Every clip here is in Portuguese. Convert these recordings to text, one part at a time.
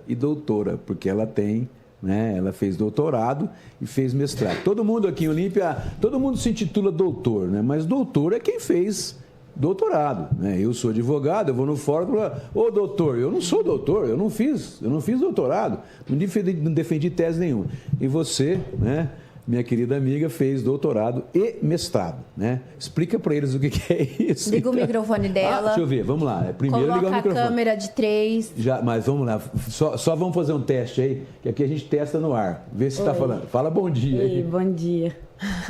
e doutora, porque ela tem, né, ela fez doutorado e fez mestrado. Todo mundo aqui em Olímpia, todo mundo se intitula doutor, né, mas doutor é quem fez doutorado, né? Eu sou advogado, eu vou no fórum e falo, ô doutor, eu não sou doutor, eu não fiz doutorado, não defendi tese nenhuma. E você, né, minha querida amiga, fez doutorado e mestrado, né? Explica para eles o que é isso. Liga o microfone dela. Deixa eu ver, vamos lá. Primeiro ligar o microfone. Coloca a câmera de 3. Já, mas vamos lá, só vamos fazer um teste aí, que aqui a gente testa no ar. Vê se está falando. Fala bom dia. Oi, bom dia.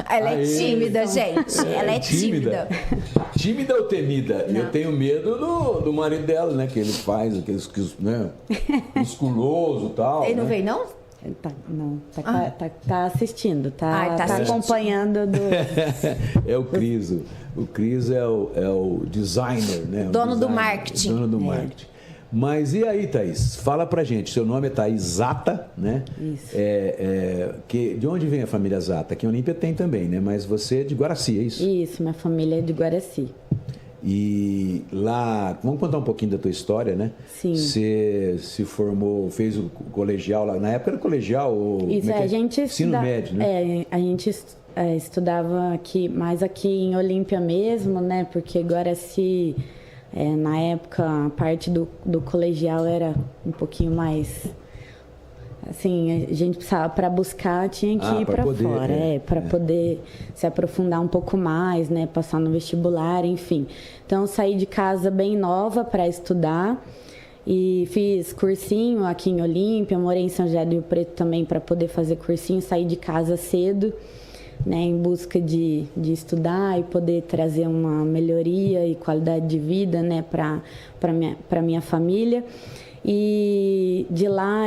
Ela é tímida, gente. Ela é tímida. Tímida ou temida? Não. Eu tenho medo do marido dela, né? Que ele faz aqueles, né? Musculoso e tal. Ele não né? veio, não? Tá assistindo, tá acompanhando. É o Cris. O Cris é o designer, né? Dono do marketing. Dono do marketing. Mas e aí, Thaís? Fala pra gente. Seu nome é Thaís Zata, né? Isso. De onde vem a família Zata? Aqui em Olímpia tem também, né? Mas você é de Guaraci, é isso? Isso, minha família é de Guaraci. E lá, vamos contar um pouquinho da tua história, né? Sim. Você se formou, fez o colegial lá, na época era colegial ou isso, a gente ensino médio, né? A gente estudava mais aqui em Olímpia mesmo, né? Porque Guaraci, na época, a parte do colegial era um pouquinho mais... Assim, a gente precisava, para buscar, tinha que ir para fora, para poder se aprofundar um pouco mais, né, passar no vestibular, enfim. Então, saí de casa bem nova para estudar e fiz cursinho aqui em Olímpia, morei em São José do Rio Preto também para poder fazer cursinho, saí de casa cedo, né, em busca de estudar e poder trazer uma melhoria e qualidade de vida, né, para minha família. E de lá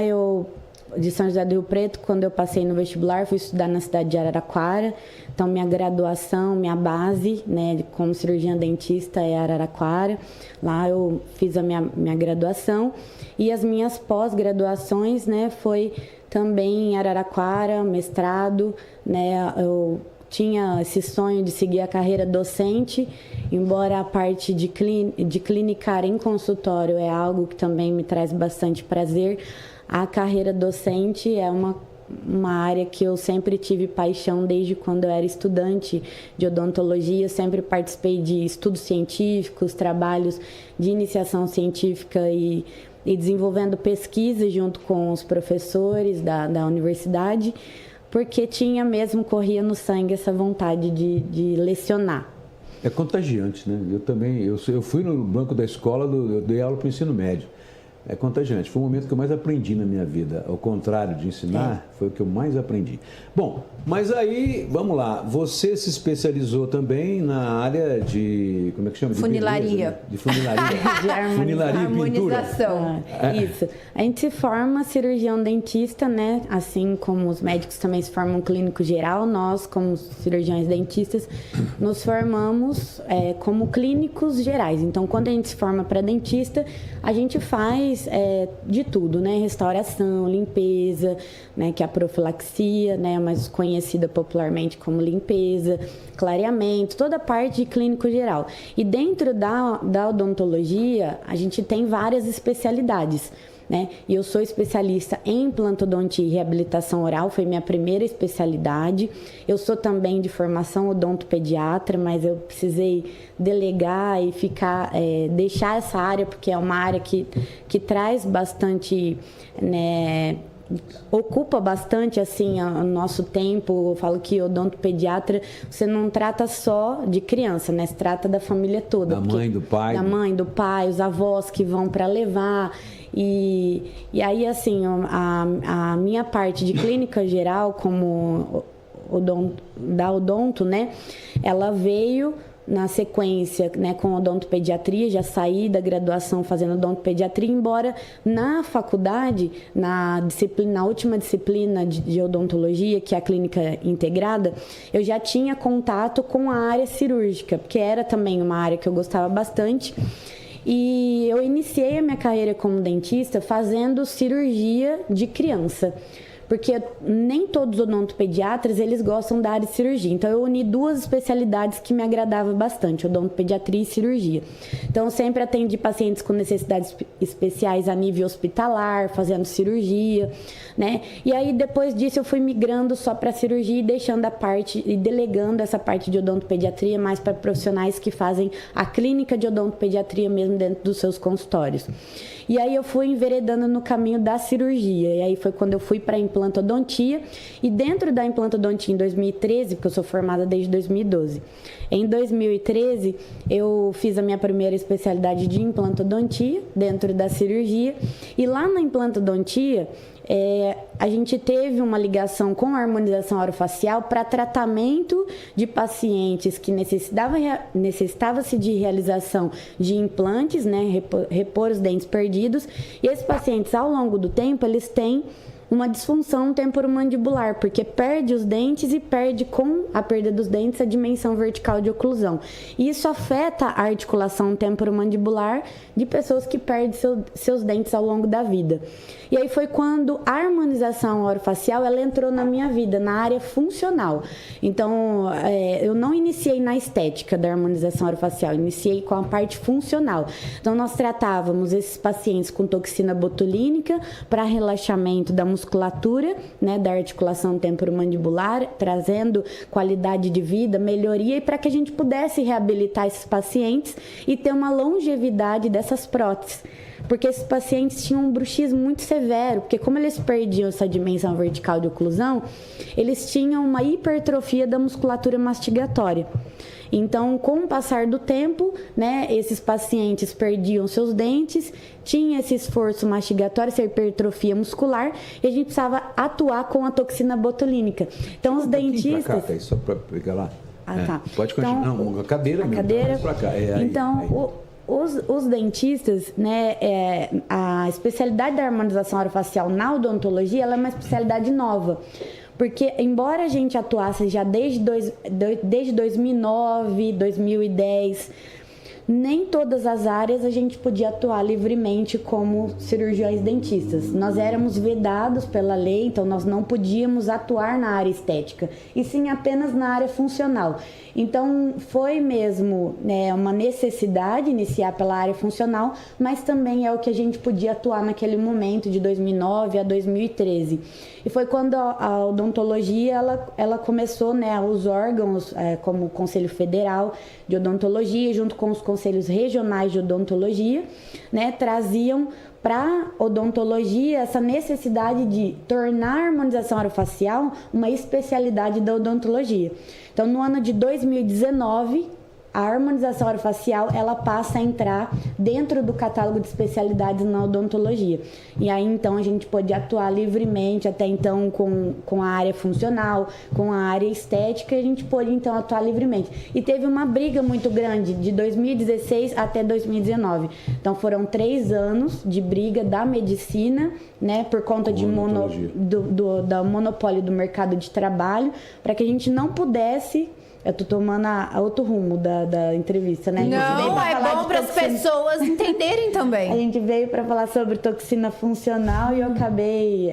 de São José do Rio Preto, quando eu passei no vestibular, fui estudar na cidade de Araraquara. Então, minha graduação, minha base, né, como cirurgiã dentista é Araraquara. Lá eu fiz a minha graduação. E as minhas pós-graduações, né, foi também em Araraquara, mestrado, né, eu tinha esse sonho de seguir a carreira docente, embora a parte de clinicar em consultório é algo que também me traz bastante prazer. A carreira docente é uma área que eu sempre tive paixão desde quando eu era estudante de odontologia. Sempre participei de estudos científicos, trabalhos de iniciação científica e desenvolvendo pesquisa junto com os professores da universidade, porque corria no sangue essa vontade de lecionar. É contagiante, né? Eu também, eu fui no banco da escola, eu dei aula para o ensino médio. É contagiante. Foi o momento que eu mais aprendi na minha vida. Ao contrário de ensinar, foi o que eu mais aprendi. Bom, mas aí, vamos lá. Você se especializou também na área de... Como é que chama? De funilaria. Beleza, né? De funilaria. De funilaria e pintura. Harmonização. Isso. A gente se forma cirurgião dentista, né? Assim como os médicos também se formam clínico geral, nós, como cirurgiões dentistas, nos formamos como clínicos gerais. Então, quando a gente se forma para dentista, a gente faz de tudo, né? Restauração, limpeza, né? Que é a profilaxia, né? Mais conhecida popularmente como limpeza, clareamento, toda a parte de clínico geral. E dentro da odontologia, a gente tem várias especialidades, né? E eu sou especialista em implantodontia e reabilitação oral, foi minha primeira especialidade. Eu sou também de formação odontopediatra, mas eu precisei delegar e deixar essa área, porque é uma área que traz bastante, né, ocupa bastante assim o nosso tempo. Eu falo que odontopediatra, você não trata só de criança, né? Você trata da família toda. Da mãe, do pai. Da mãe, do pai, os avós que vão para levar. E aí, assim, a minha parte de clínica geral, como odonto, né? Ela veio na sequência, né, com odontopediatria. Já saí da graduação fazendo odontopediatria, embora na faculdade, na última disciplina de odontologia, que é a clínica integrada, eu já tinha contato com a área cirúrgica, porque era também uma área que eu gostava bastante. E eu iniciei a minha carreira como dentista fazendo cirurgia de criança, porque nem todos os odontopediatras, eles gostam da área de cirurgia. Então, eu uni 2 especialidades que me agradavam bastante, odontopediatria e cirurgia. Então, eu sempre atendi pacientes com necessidades especiais a nível hospitalar, fazendo cirurgia, né? E aí, depois disso, eu fui migrando só para cirurgia e deixando a parte, e delegando essa parte de odontopediatria mais para profissionais que fazem a clínica de odontopediatria mesmo dentro dos seus consultórios. E aí eu fui enveredando no caminho da cirurgia. E aí foi quando eu fui para a implantodontia. E dentro da implantodontia em 2013, porque eu sou formada desde 2012. Em 2013, eu fiz a minha primeira especialidade de implantodontia dentro da cirurgia. E lá na implantodontia, a gente teve uma ligação com a harmonização orofacial para tratamento de pacientes que necessitava-se de realização de implantes, né, repor os dentes perdidos. E esses pacientes, ao longo do tempo, eles têm uma disfunção temporomandibular, porque perde os dentes e perde, com a perda dos dentes, a dimensão vertical de oclusão. E isso afeta a articulação temporomandibular de pessoas que perdem seus dentes ao longo da vida. E aí foi quando a harmonização orofacial, ela entrou na minha vida, na área funcional. Então, eu não iniciei na estética da harmonização orofacial, iniciei com a parte funcional. Então, nós tratávamos esses pacientes com toxina botulínica para relaxamento da musculatura, né, da articulação temporomandibular, trazendo qualidade de vida, melhoria, e para que a gente pudesse reabilitar esses pacientes e ter uma longevidade dessas próteses. Porque esses pacientes tinham um bruxismo muito severo, porque como eles perdiam essa dimensão vertical de oclusão, eles tinham uma hipertrofia da musculatura mastigatória. Então, com o passar do tempo, né, esses pacientes perdiam seus dentes, tinha esse esforço mastigatório, essa hipertrofia muscular, e a gente precisava atuar com a toxina botulínica. Então, os dentistas... Pra cá, só para pegar lá. Tá. Pode continuar. Então, não, a cadeira mesmo. Cadeira. Pra cá. Então, os dentistas, né, a especialidade da harmonização orofacial na odontologia, ela é uma especialidade nova. Porque, embora a gente atuasse já desde 2009, 2010, nem todas as áreas a gente podia atuar livremente como cirurgiões dentistas. Nós éramos vedados pela lei, então nós não podíamos atuar na área estética, e sim apenas na área funcional. Então, foi mesmo, né, uma necessidade iniciar pela área funcional, mas também é o que a gente podia atuar naquele momento, de 2009 a 2013. E foi quando a odontologia, ela começou, né, os órgãos, como o Conselho Federal de Odontologia, junto com os conselhos regionais de odontologia, né, traziam para odontologia essa necessidade de tornar a harmonização orofacial uma especialidade da odontologia. Então, no ano de 2019, a harmonização orofacial, ela passa a entrar dentro do catálogo de especialidades na odontologia. E aí, então, a gente pode atuar livremente, até então, com a área funcional, com a área estética, e a gente pôde, então, atuar livremente. E teve uma briga muito grande, de 2016 até 2019. Então, foram 3 anos de briga da medicina, né, por conta do monopólio do mercado de trabalho, para que a gente não pudesse... Eu tô tomando a outro rumo da entrevista, né? Não, é bom para as pessoas entenderem também. A gente veio para falar sobre toxina funcional e eu acabei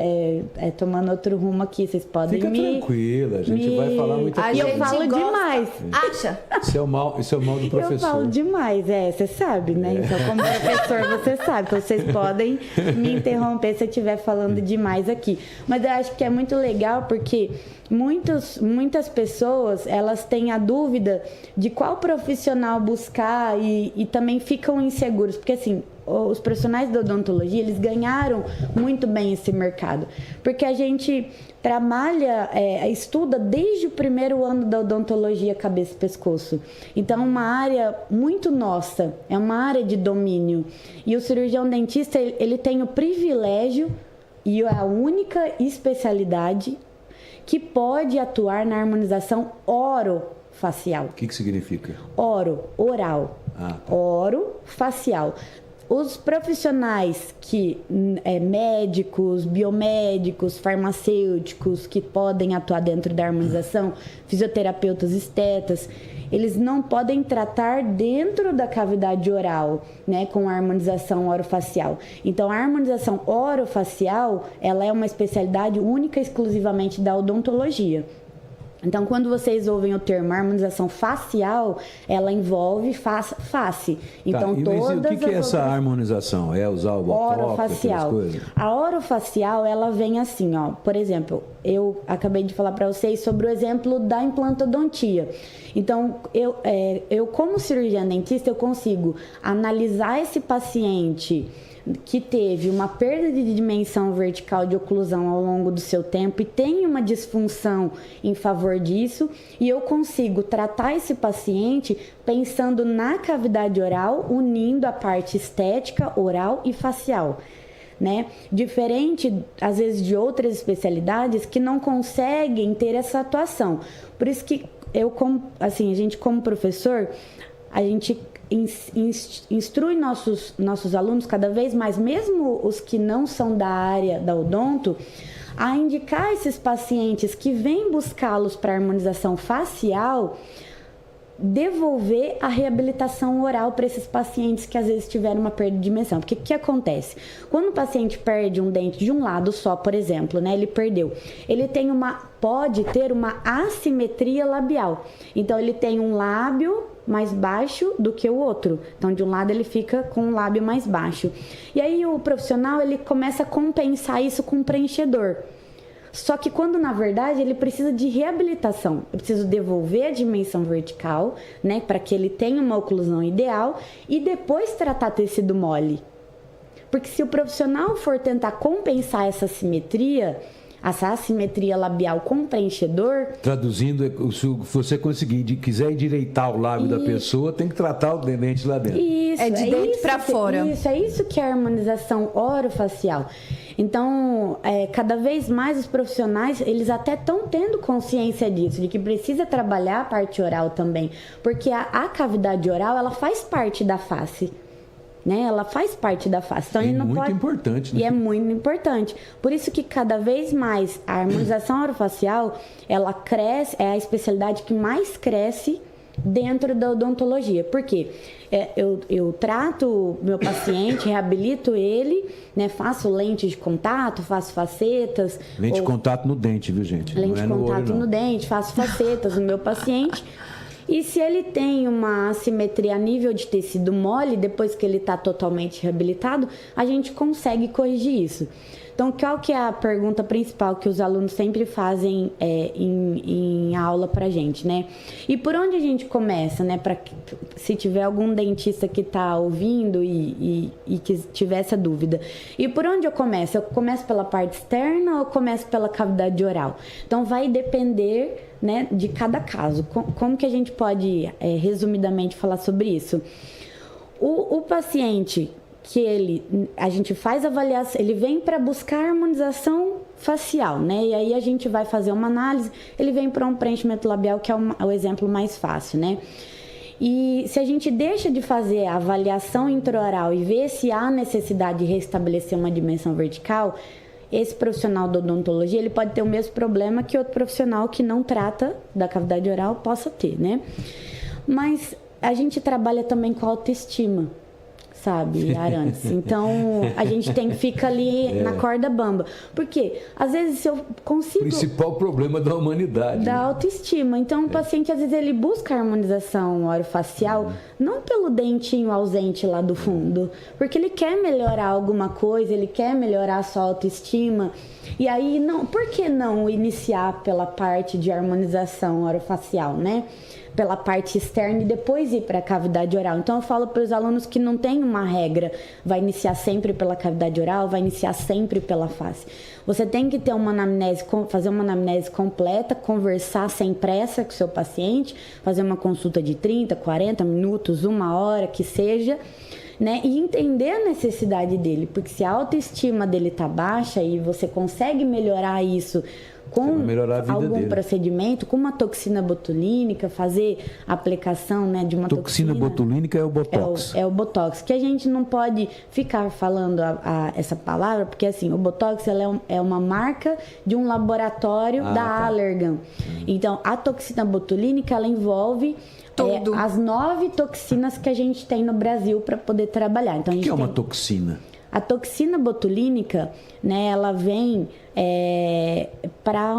tomando outro rumo aqui. Vocês podem tranquila, a gente vai falar muita coisa. E eu falo demais. Acha? Isso é o mal do professor. Eu falo demais, você sabe, né? Então, como professor, você sabe. Então, vocês podem me interromper se eu estiver falando demais aqui. Mas eu acho que é muito legal porque muitas pessoas, elas têm a dúvida de qual profissional buscar e também ficam inseguros, porque assim, os profissionais da odontologia, eles ganharam muito bem esse mercado, porque a gente trabalha, estuda desde o primeiro ano da odontologia cabeça e pescoço. Então, é uma área muito nossa, é uma área de domínio. E o cirurgião dentista, ele tem o privilégio e a única especialidade que pode atuar na harmonização orofacial. O que significa? Oral. Orofacial. Os profissionais médicos, biomédicos, farmacêuticos, que podem atuar dentro da harmonização, fisioterapeutas, estetas, eles não podem tratar dentro da cavidade oral, né, com a harmonização orofacial. Então, a harmonização orofacial, ela é uma especialidade única e exclusivamente da odontologia. Então, quando vocês ouvem o termo harmonização facial, ela envolve face. Então, todas o que é essa harmonização? É usar o botox, orofacial. A orofacial, ela vem assim, ó. Por exemplo, eu acabei de falar para vocês sobre o exemplo da implantodontia. Então, eu como cirurgiã dentista, eu consigo analisar esse paciente que teve uma perda de dimensão vertical de oclusão ao longo do seu tempo e tem uma disfunção em favor disso, e eu consigo tratar esse paciente pensando na cavidade oral, unindo a parte estética, oral e facial, né? Diferente, às vezes, de outras especialidades que não conseguem ter essa atuação. Por isso que a gente como professor, a gente instrui nossos alunos cada vez mais, mesmo os que não são da área da odonto, a indicar esses pacientes que vêm buscá-los para harmonização facial, devolver a reabilitação oral para esses pacientes que às vezes tiveram uma perda de dimensão. Porque o que acontece? Quando o paciente perde um dente de um lado só, por exemplo, né, ele perdeu, ele pode ter uma assimetria labial. Então, ele tem um lábio mais baixo do que o outro. Então, de um lado ele fica com um lábio mais baixo. E aí o profissional, ele começa a compensar isso com um preenchedor. Só que quando, na verdade, ele precisa de reabilitação. Eu preciso devolver a dimensão vertical, né, para que ele tenha uma oclusão ideal e depois tratar tecido mole. Porque se o profissional for tentar compensar essa assimetria labial com preenchedor... Traduzindo, se você quiser endireitar o lábio da pessoa, tem que tratar o dente lá dentro. Isso, é de dentro para fora. Isso, é isso que é a harmonização orofacial. Então, cada vez mais os profissionais, eles até estão tendo consciência disso, de que precisa trabalhar a parte oral também, porque a cavidade oral, ela faz parte da face, né? Ela faz parte da face. Então, ele não muito importante, né? E é muito importante. Por isso que cada vez mais a harmonização orofacial, ela cresce, é a especialidade que mais cresce dentro da odontologia. Por quê? Eu trato o meu paciente, reabilito ele, né? Faço lente de contato, faço facetas. Lente de contato no dente, viu, gente? Lente de contato no dente, faço facetas no meu paciente. E se ele tem uma assimetria a nível de tecido mole, depois que ele está totalmente reabilitado, a gente consegue corrigir isso. Então, qual que é a pergunta principal que os alunos sempre fazem em aula pra gente, né? E por onde a gente começa, né? Se tiver algum dentista que está ouvindo e que tiver essa dúvida. E por onde eu começo? Eu começo pela parte externa ou eu começo pela cavidade oral? Então, vai depender, né, de cada caso. Como que a gente pode, resumidamente, falar sobre isso? O paciente que a gente faz avaliação, ele vem para buscar harmonização facial, né? E aí a gente vai fazer uma análise, ele vem para um preenchimento labial, que é o exemplo mais fácil, né? E se a gente deixa de fazer a avaliação intraoral e ver se há necessidade de restabelecer uma dimensão vertical, esse profissional da odontologia, ele pode ter o mesmo problema que outro profissional que não trata da cavidade oral possa ter, né? Mas a gente trabalha também com autoestima, sabe, Arantes? Então, a gente fica ali na corda bamba. Porque, às vezes, se eu consigo... O principal problema da humanidade. Da autoestima. Então, o paciente, às vezes, ele busca a harmonização orofacial, não pelo dentinho ausente lá do fundo, porque ele quer melhorar alguma coisa, ele quer melhorar a sua autoestima. E aí, por que não iniciar pela parte de harmonização orofacial, né? Pela parte externa e depois ir para a cavidade oral. Então, eu falo para os alunos que não tem uma regra, vai iniciar sempre pela cavidade oral, vai iniciar sempre pela face. Você tem que ter uma anamnese, fazer uma anamnese completa, conversar sem pressa com o seu paciente, fazer uma consulta de 30, 40 minutos, 1 hora, que seja, né? E entender a necessidade dele, porque se a autoestima dele está baixa e você consegue melhorar isso com algum procedimento, com uma toxina botulínica, fazer a aplicação, né, de uma toxina botulínica é o Botox. É o Botox, que a gente não pode ficar falando essa palavra, porque assim, o Botox ela é uma marca de um laboratório da Allergan. Então, a toxina botulínica, ela envolve Tudo. as 9 toxinas que a gente tem no Brasil para poder trabalhar. Então, O que é uma toxina? A toxina botulínica, né, ela vem para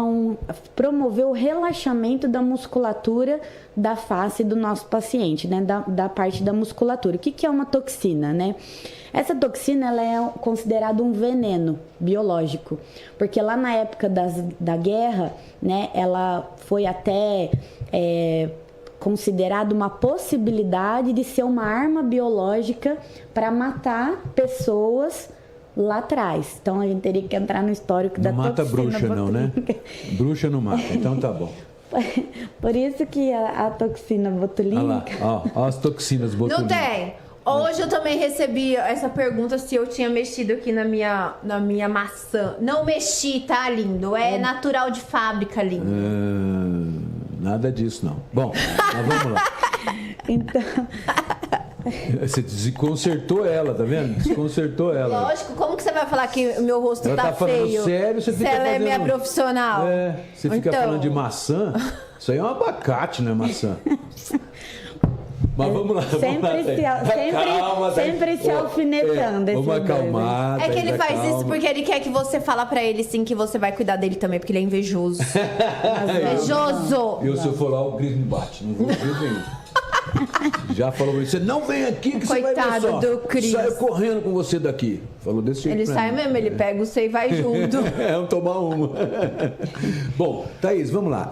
promover o relaxamento da musculatura da face do nosso paciente, né, da parte da musculatura. O que é uma toxina, né? Essa toxina ela é considerada um veneno biológico, porque lá na época da guerra, né, ela foi até considerado uma possibilidade de ser uma arma biológica para matar pessoas lá atrás. Então a gente teria que entrar no histórico da toxina. Não mata bruxa não, né? Bruxa não mata, então tá bom. Por isso que a toxina botulínica... Olha lá, ó as toxinas botulínicas. Não tem. Hoje eu também recebi essa pergunta se eu tinha mexido aqui na minha maçã. Não mexi, tá, lindo? É natural de fábrica, lindo. Nada disso, não. Bom, mas vamos lá. Então... Você desconcertou ela, tá vendo? Desconcertou ela. Lógico, como que você vai falar que o meu rosto ela tá falando feio? sério, você fica se ela fazendo... é minha profissional. Você fica falando de maçã. Isso aí é um abacate, não é maçã? Mas vamos lá, sempre se alfinetando. Vamos acalmar. É que ele faz isso porque ele quer que você fale pra ele sim que você vai cuidar dele também, porque ele é invejoso. Invejoso! Se eu for lá, o Cris me bate. Não vou ver nenhum. Já falou pra ele, você não vem aqui que coitado, você vai ver só. Do Cris. Saio correndo com você daqui. Falou desse jeito. Ele sai mesmo, ele pega o você e vai junto. Vamos tomar uma. Bom, Thaís, vamos lá.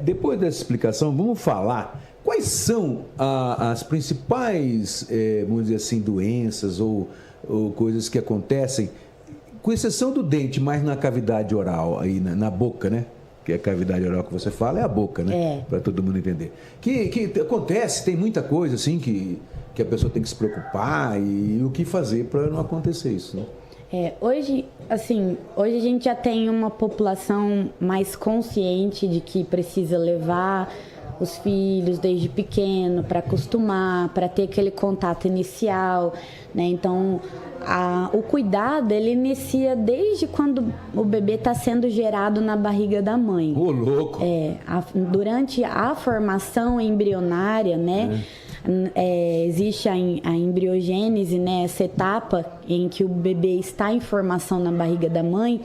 Depois dessa explicação, vamos falar quais são as principais, vamos dizer assim, doenças ou coisas que acontecem, com exceção do dente, mas na cavidade oral, aí na boca, né? Que a cavidade oral que você fala é a boca, né? Para todo mundo entender. Que acontece, tem muita coisa assim que a pessoa tem que se preocupar e o que fazer para não acontecer isso, né? Hoje a gente já tem uma população mais consciente de que precisa levar os filhos desde pequeno para acostumar, para ter aquele contato inicial, né? Então, o cuidado, ele inicia desde quando o bebê está sendo gerado na barriga da mãe. Ô, louco! Durante a formação embrionária, né? Existe a embriogênese, né? Essa etapa em que o bebê está em formação na barriga da mãe.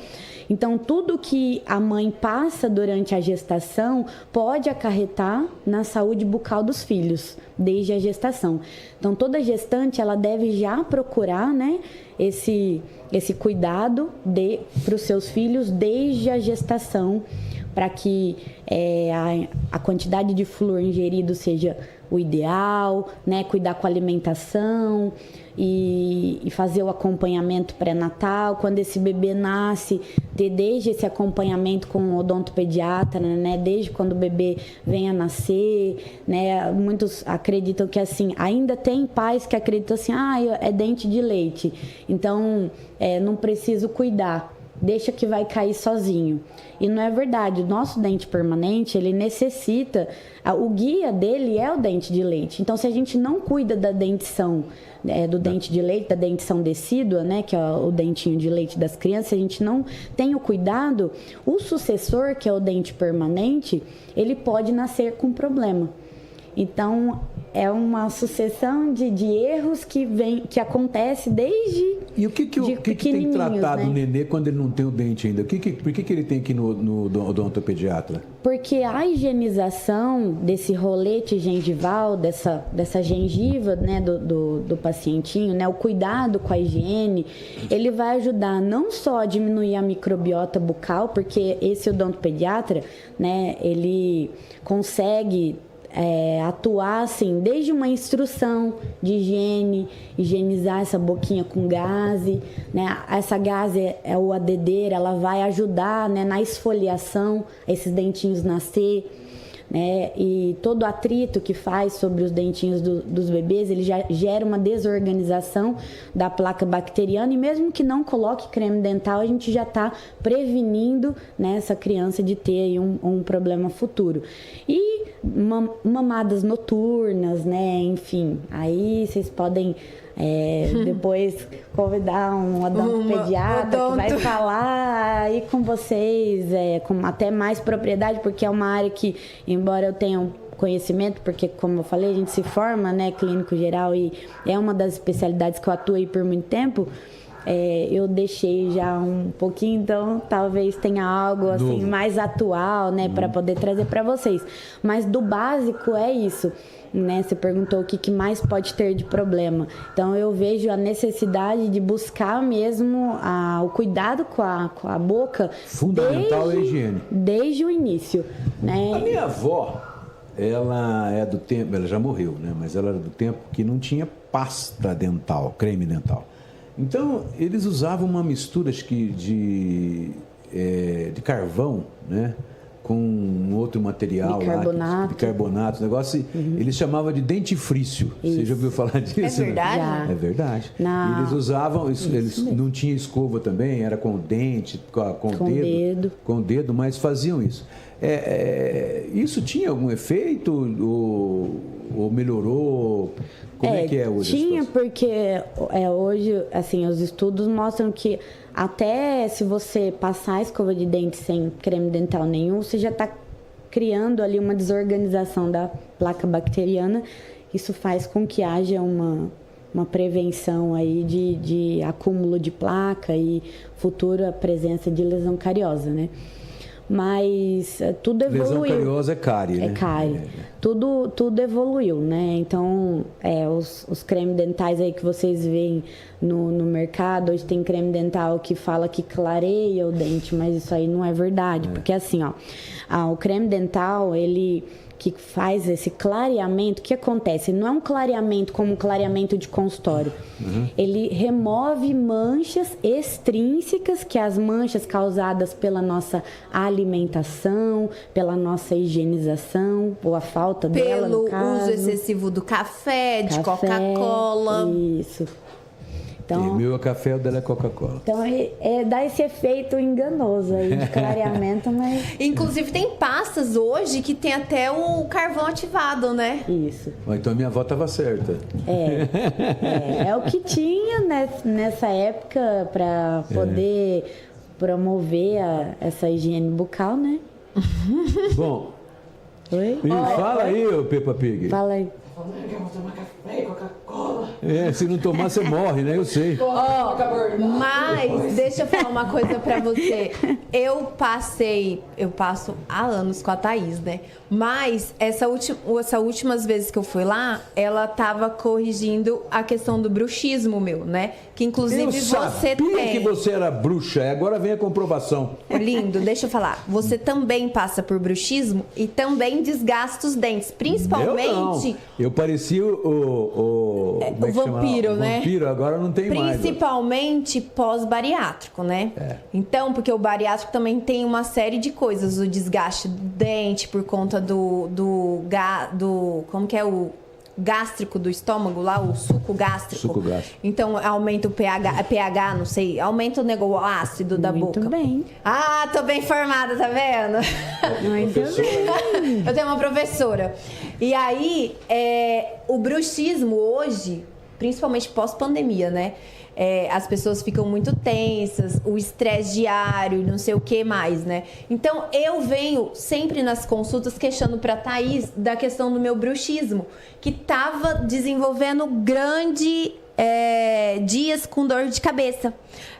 Então, tudo que a mãe passa durante a gestação pode acarretar na saúde bucal dos filhos, desde a gestação. Então, toda gestante, ela deve já procurar, né, esse cuidado para os seus filhos desde a gestação, para que a quantidade de flúor ingerido seja o ideal, né, cuidar com a alimentação e fazer o acompanhamento pré-natal. Quando esse bebê nasce, ter desde esse acompanhamento com o odontopediatra, né, desde quando o bebê vem a nascer, né. Muitos acreditam que assim, ainda tem pais que acreditam assim, é dente de leite, então não preciso cuidar, deixa que vai cair sozinho. E não é verdade. O nosso dente permanente, ele necessita... O guia dele é o dente de leite. Então, se a gente não cuida da dentição, do dente de leite, da dentição decídua, né, que é o dentinho de leite das crianças, se a gente não tem o cuidado, o sucessor, que é o dente permanente, ele pode nascer com problema. Então, é uma sucessão de erros que acontece desde E o que tem tratado, né, o nenê quando ele não tem o dente ainda? Por que ele tem que ir no odontopediatra? Porque a higienização desse rolete gengival, dessa gengiva, né, do pacientinho, né, o cuidado com a higiene, ele vai ajudar não só a diminuir a microbiota bucal, porque esse odontopediatra, né, ele consegue atuar assim, desde uma instrução de higienizar essa boquinha com gaze, né? Essa gaze ou a dedeira, ela vai ajudar, né, na esfoliação, esses dentinhos nascer, né? E todo o atrito que faz sobre os dentinhos dos bebês, ele já gera uma desorganização da placa bacteriana, e mesmo que não coloque creme dental, a gente já está prevenindo, né, essa criança de ter aí um problema futuro. E mamadas noturnas, né? Enfim, aí vocês podem depois convidar um odontopediatra que vai falar aí com vocês com até mais propriedade, porque é uma área que, embora eu tenha conhecimento, porque, como eu falei, a gente se forma, né, clínico geral, e é uma das especialidades que eu atuei por muito tempo. Eu deixei já um pouquinho, então talvez tenha algo assim mais atual, né, para poder trazer para vocês. Mas do básico é isso, né? Você perguntou o que mais pode ter de problema. Então eu vejo a necessidade de buscar mesmo o cuidado com a boca. Fundamental é a higiene. Desde o início, né? A minha avó, ela é do tempo, ela já morreu, né? Mas ela era do tempo que não tinha pasta dental, creme dental. Então, eles usavam uma mistura, acho que, de carvão, né? Com um outro material bicarbonato. Lá, de carbonato, negócio, eles chamavam de dentifrício. Você já ouviu falar disso? É verdade? Né? É verdade. E eles usavam, eles não tinham escova também, era com dente, com dedo. Com o dedo, mas faziam isso. Isso tinha algum efeito ou melhorou? Como é que é hoje? Tinha, porque hoje, assim, os estudos mostram que até se você passar a escova de dente sem creme dental nenhum, você já está criando ali uma desorganização da placa bacteriana. Isso faz com que haja uma prevenção aí de acúmulo de placa e futura presença de lesão cariosa, né? Mas tudo evoluiu. Lesão cariosa é cárie, né? É cárie. Tudo evoluiu, né? Então, os cremes dentais aí que vocês veem no mercado, hoje tem creme dental que fala que clareia o dente, mas isso aí não é verdade. Porque assim, o creme dental, ele que faz esse clareamento, o que acontece? Não é um clareamento como um clareamento de consultório. Ele remove manchas extrínsecas, que é as manchas causadas pela nossa alimentação, pela nossa higienização, ou a falta dela, no caso. Pelo uso excessivo do café, de Coca-Cola. Isso. Então, o meu é café, o dela é Coca-Cola. Então, dá esse efeito enganoso aí de clareamento, mas... Inclusive, tem pastas hoje que tem até o carvão ativado, né? Isso. Então, a minha avó estava certa. É o que tinha nessa época para poder promover essa higiene bucal, né? Bom, Oi? Fala aí, ô Peppa Pig. Fala aí. Eu vou tomar café e Coca-Cola. Se não tomar, você morre, né? Eu sei. Mas deixa eu falar uma coisa pra você. Eu passo há anos com a Thaís, né? Mas essas últimas vezes que eu fui lá, ela tava corrigindo a questão do bruxismo meu, né? Que inclusive você tem. Que você era bruxa, agora vem a comprovação. Lindo, deixa eu falar. Você também passa por bruxismo e também desgasta os dentes, principalmente. Eu parecia o vampiro, né? O vampiro, agora não tem mais. Principalmente pós-bariátrico, né? Então, porque o bariátrico também tem uma série de coisas, o desgaste do dente por conta do como que é o gástrico do estômago lá, o suco gástrico. Suco gástrico. Então, aumenta o pH, não sei, aumenta o negócio ácido da boca. Muito bem. Ah, tô bem informada, tá vendo? Muito bem. Eu tenho uma professora. E aí, o bruxismo hoje, principalmente pós-pandemia, né? As pessoas ficam muito tensas, o estresse diário, não sei o que mais, né? Então, eu venho sempre nas consultas questionando pra Thaís da questão do meu bruxismo, que tava desenvolvendo dias com dor de cabeça.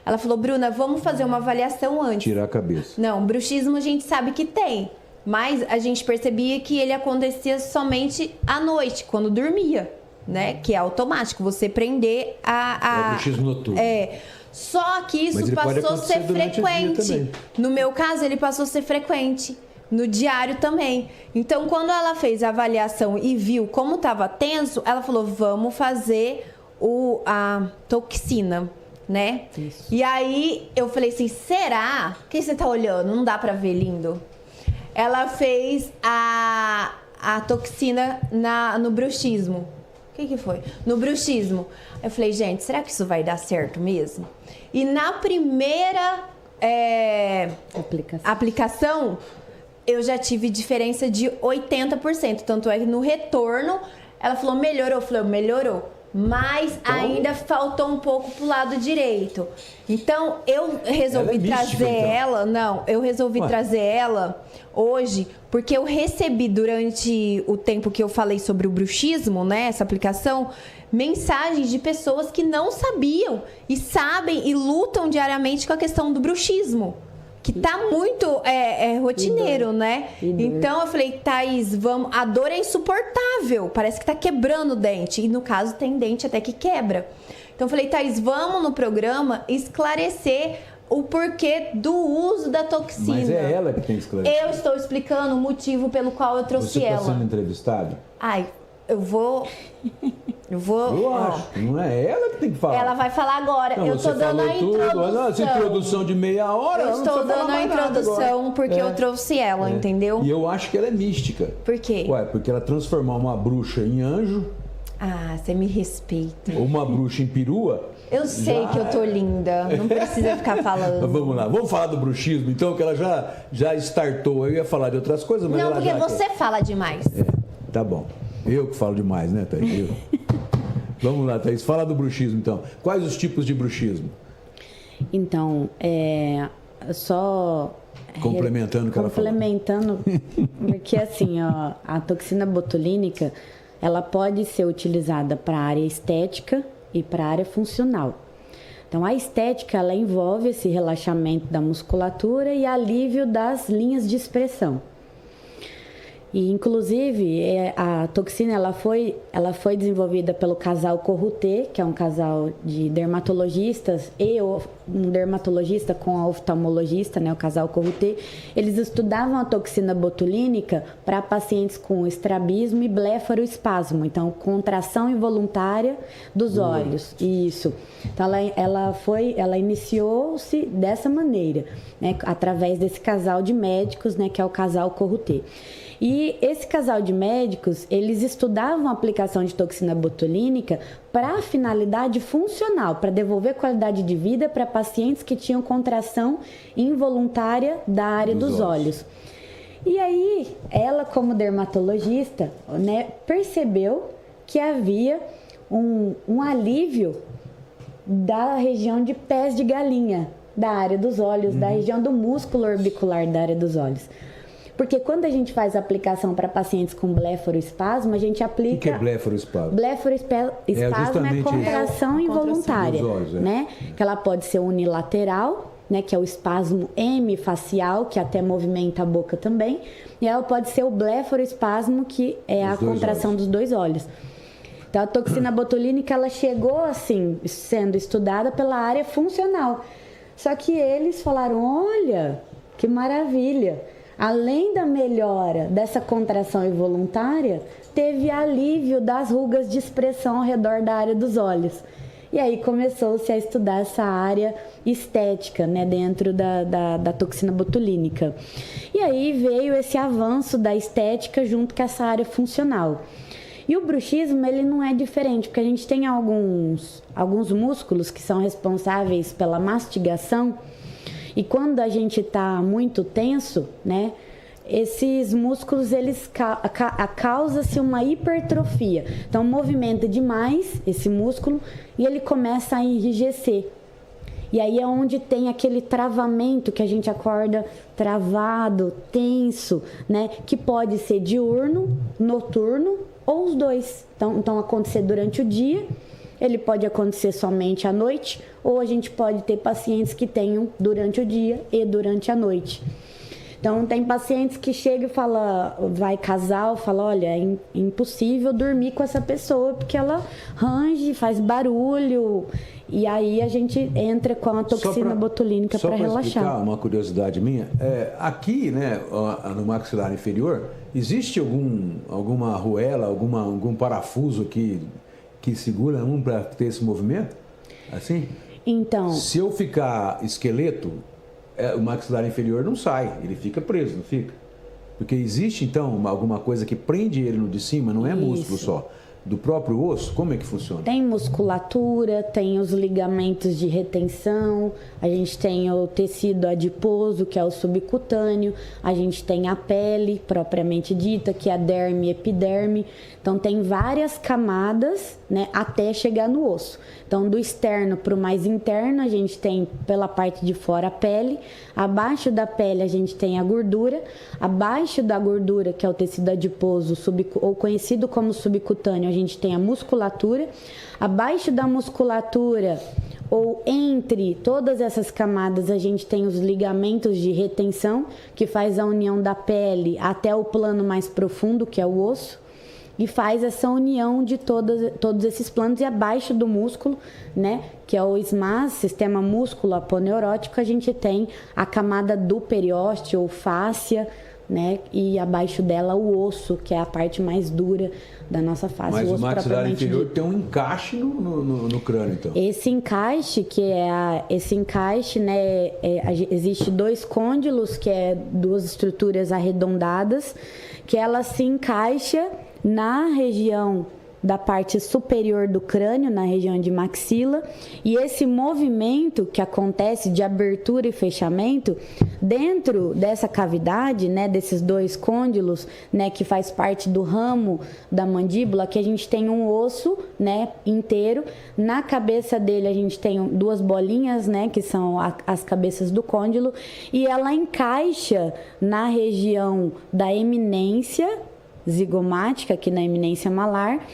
Ela falou, Bruna, vamos fazer uma avaliação antes. Tirar a cabeça. Não, bruxismo a gente sabe que tem, mas a gente percebia que ele acontecia somente à noite, quando dormia. Né? Que é automático, você prender É o bruxismo noturno. Só que isso passou a ser frequente. No meu caso, ele passou a ser frequente. No diário também. Então, quando ela fez a avaliação e viu como estava tenso, ela falou, vamos fazer a toxina, né? Isso. E aí, eu falei assim, será? O que você tá olhando? Não dá pra ver, lindo? Ela fez a toxina no bruxismo. O que foi? No bruxismo. Eu falei, gente, será que isso vai dar certo mesmo? E na primeira aplicação, eu já tive diferença de 80%. Tanto é que no retorno, ela falou, melhorou. Eu falei, melhorou. mas ainda faltou um pouco pro lado direito. Então, eu resolvi trazer ela... Não, eu resolvi trazer ela hoje, porque eu recebi durante o tempo que eu falei sobre o bruxismo, né, essa aplicação, mensagens de pessoas que não sabiam e sabem e lutam diariamente com a questão do bruxismo. Que tá muito rotineiro, né? Então eu falei, Thaís, vamos. A dor é insuportável, parece que tá quebrando o dente. E no caso tem dente até que quebra. Então eu falei, Thaís, vamos no programa esclarecer o porquê do uso da toxina. Mas é ela que tem que esclarecer. Eu estou explicando o motivo pelo qual eu trouxe ela. Você está sendo entrevistado? Ai, eu vou. Eu acho. Não é ela que tem que falar. Ela vai falar agora. Não, eu tô dando a introdução. Essa introdução de meia hora. Eu estou dando a introdução porque eu trouxe ela, entendeu? E eu acho que ela é mística. Por quê? Ué, porque ela transformar uma bruxa em anjo. Ah, você me respeita. Ou uma bruxa em perua. Eu sei que eu tô linda. Não precisa ficar falando. Mas vamos lá. Vamos falar do bruxismo, então, que ela já startou. Eu ia falar de outras coisas, mas não, ela porque você fala demais. Tá bom. Eu que falo demais, né, Thaís? Vamos lá, Thaís. Fala do bruxismo, então. Quais os tipos de bruxismo? Então, só... Complementando o que ela falou. Complementando, porque assim, ó, a toxina botulínica, ela pode ser utilizada para a área estética e para a área funcional. Então, a estética, ela envolve esse relaxamento da musculatura e alívio das linhas de expressão. E, inclusive, a toxina ela foi desenvolvida pelo casal Corrutê, que é um casal de dermatologistas e um dermatologista com a oftalmologista, né, o casal Corrutê. Eles estudavam a toxina botulínica para pacientes com estrabismo e blefaroespasmo, então contração involuntária dos olhos. Isso. Então, ela iniciou-se dessa maneira, né, através desse casal de médicos, né, que é o casal Corrutê. E esse casal de médicos, eles estudavam a aplicação de toxina botulínica para finalidade funcional, para devolver qualidade de vida para pacientes que tinham contração involuntária da área dos olhos. E aí, ela como dermatologista, né, percebeu que havia um alívio da região de pés de galinha, da área dos olhos, da região do músculo orbicular da área dos olhos. Porque quando a gente faz a aplicação para pacientes com blefaroespasmo, a gente aplica... O que é blefaroespasmo? Blefaroespasmo é contração involuntária, né? Que ela pode ser unilateral, né? Que é o espasmo hemifacial, que até movimenta a boca também. E ela pode ser o blefaroespasmo, que é a contração dos dois olhos. Então, a toxina botulínica, ela chegou, assim, sendo estudada pela área funcional. Só que eles falaram, olha, que maravilha! Além da melhora dessa contração involuntária, teve alívio das rugas de expressão ao redor da área dos olhos. E aí começou-se a estudar essa área estética, né, dentro da toxina botulínica. E aí veio esse avanço da estética junto com essa área funcional. E o bruxismo, ele não é diferente, porque a gente tem alguns músculos que são responsáveis pela mastigação. E quando a gente está muito tenso, né, esses músculos, causa-se uma hipertrofia. Então, movimenta demais esse músculo e ele começa a enrijecer. E aí é onde tem aquele travamento que a gente acorda travado, tenso, né, que pode ser diurno, noturno ou os dois. Então acontecer durante o dia. Ele pode acontecer somente à noite, ou a gente pode ter pacientes que tenham durante o dia e durante a noite. Então, tem pacientes que chegam e falam, vai casal, fala, olha, é impossível dormir com essa pessoa, porque ela range, faz barulho, e aí a gente entra com a toxina botulínica para relaxar. Só para explicar uma curiosidade minha, aqui, né, no maxilar inferior, existe alguma arruela, algum parafuso que segura para ter esse movimento? Assim? Então... Se eu ficar esqueleto, o maxilar inferior não sai, ele fica preso, não fica? Porque existe, então, alguma coisa que prende ele no de cima, não é músculo só. do próprio osso? Como é que funciona? Tem musculatura, tem os ligamentos de retenção, a gente tem o tecido adiposo, que é o subcutâneo, a gente tem a pele propriamente dita, que é a derme e epiderme. Então tem várias camadas, né, até chegar no osso. Então do externo para o mais interno, a gente tem pela parte de fora a pele, abaixo da pele a gente tem a gordura, abaixo da gordura, que é o tecido adiposo, ou conhecido como subcutâneo, a gente tem a musculatura, abaixo da musculatura ou entre todas essas camadas a gente tem os ligamentos de retenção, que faz a união da pele até o plano mais profundo, que é o osso, e faz essa união de todos esses planos. E abaixo do músculo, né, que é o SMAS, Sistema Músculo Aponeurótico, a gente tem a camada do periósteo ou fáscia, né, e abaixo dela o osso, que é a parte mais dura da nossa face. Mas o maxilar inferior tem um encaixe no crânio, então. Esse encaixe, né, existe 2 côndilos, que é 2 estruturas arredondadas, que ela se encaixa na região da parte superior do crânio, na região de maxila, e esse movimento que acontece de abertura e fechamento dentro dessa cavidade, né, desses 2 côndilos, né, que faz parte do ramo da mandíbula, que a gente tem um osso, né, inteiro. Na cabeça dele a gente tem 2 bolinhas, né, que são as cabeças do côndilo, e ela encaixa na região da eminência zigomática, aqui na eminência malar,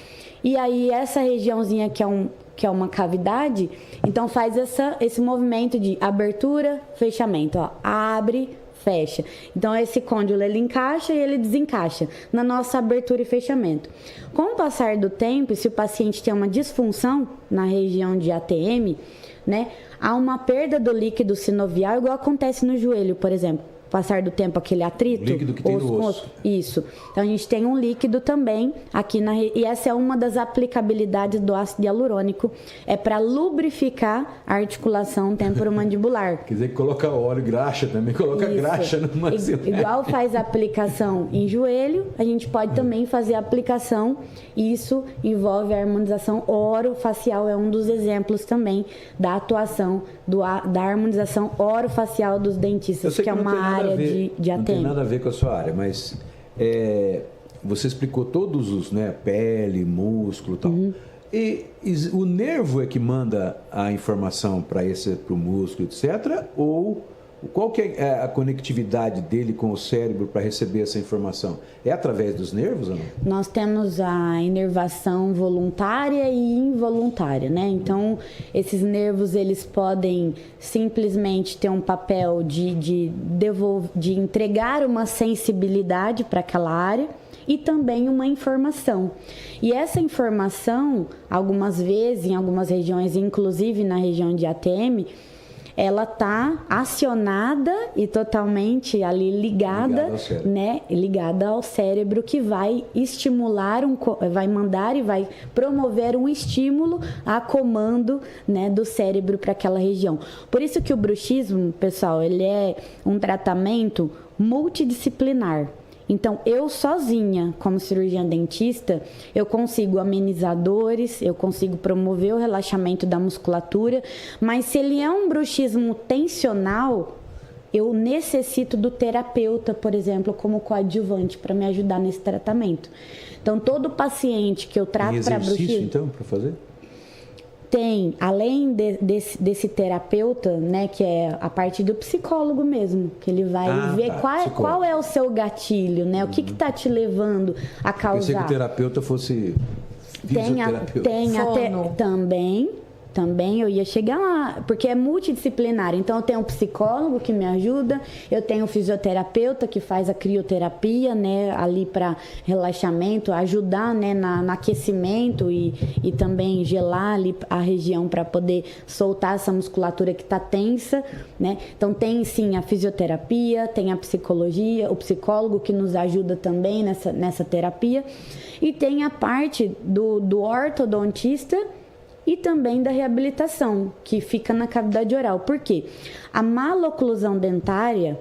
e aí essa regiãozinha que é uma cavidade, então faz esse movimento de abertura, fechamento, ó, abre, fecha. Então esse côndilo ele encaixa e ele desencaixa na nossa abertura e fechamento. Com o passar do tempo, se o paciente tem uma disfunção na região de ATM, né, há uma perda do líquido sinovial, igual acontece no joelho, por exemplo. Passar do tempo, aquele atrito, o líquido que tem no osso. Isso. Então a gente tem um líquido também aqui e essa é uma das aplicabilidades do ácido hialurônico, é para lubrificar a articulação temporomandibular. Quer dizer que coloca óleo, graxa também, coloca graxa no maxilar. Igual faz a aplicação em joelho, a gente pode também fazer a aplicação, isso envolve a harmonização orofacial, é um dos exemplos também da atuação da harmonização orofacial dos dentistas, que é uma área de ATM. Não tem nada a ver com a sua área, mas você explicou todos os, né, pele, músculo e tal. Uhum. E o nervo é que manda a informação para o músculo, etc., ou qual que é a conectividade dele com o cérebro para receber essa informação? É através dos nervos ou não? Nós temos a inervação voluntária e involuntária, né? Então, esses nervos, eles podem simplesmente ter um papel de entregar uma sensibilidade para aquela área e também uma informação. E essa informação, algumas vezes, em algumas regiões, inclusive na região de ATM, ela está acionada e totalmente ali ligada ao cérebro, que vai estimular, vai mandar e vai promover um estímulo a comando, né, do cérebro para aquela região. Por isso que o bruxismo, pessoal, ele é um tratamento multidisciplinar. Então, eu sozinha, como cirurgiã dentista, eu consigo amenizar dores, eu consigo promover o relaxamento da musculatura, mas se ele é um bruxismo tensional, eu necessito do terapeuta, por exemplo, como coadjuvante para me ajudar nesse tratamento. Então, todo paciente que eu trato para bruxismo... exercício, então, para fazer? Tem, além desse terapeuta, né, que é a parte do psicólogo mesmo, que ele vai ver qual é o seu gatilho, né, o que está te levando a causar. Eu pensei que o terapeuta fosse fisioterapeuta. Tem até também eu ia chegar lá, porque é multidisciplinar. Então, eu tenho um psicólogo que me ajuda, eu tenho um fisioterapeuta que faz a crioterapia, né, ali para relaxamento, ajudar, né, no aquecimento e também gelar ali a região para poder soltar essa musculatura que está tensa, né. Então, tem sim a fisioterapia, tem a psicologia, o psicólogo que nos ajuda também nessa terapia, e tem a parte do ortodontista e também da reabilitação, que fica na cavidade oral. Por quê? A maloclusão dentária,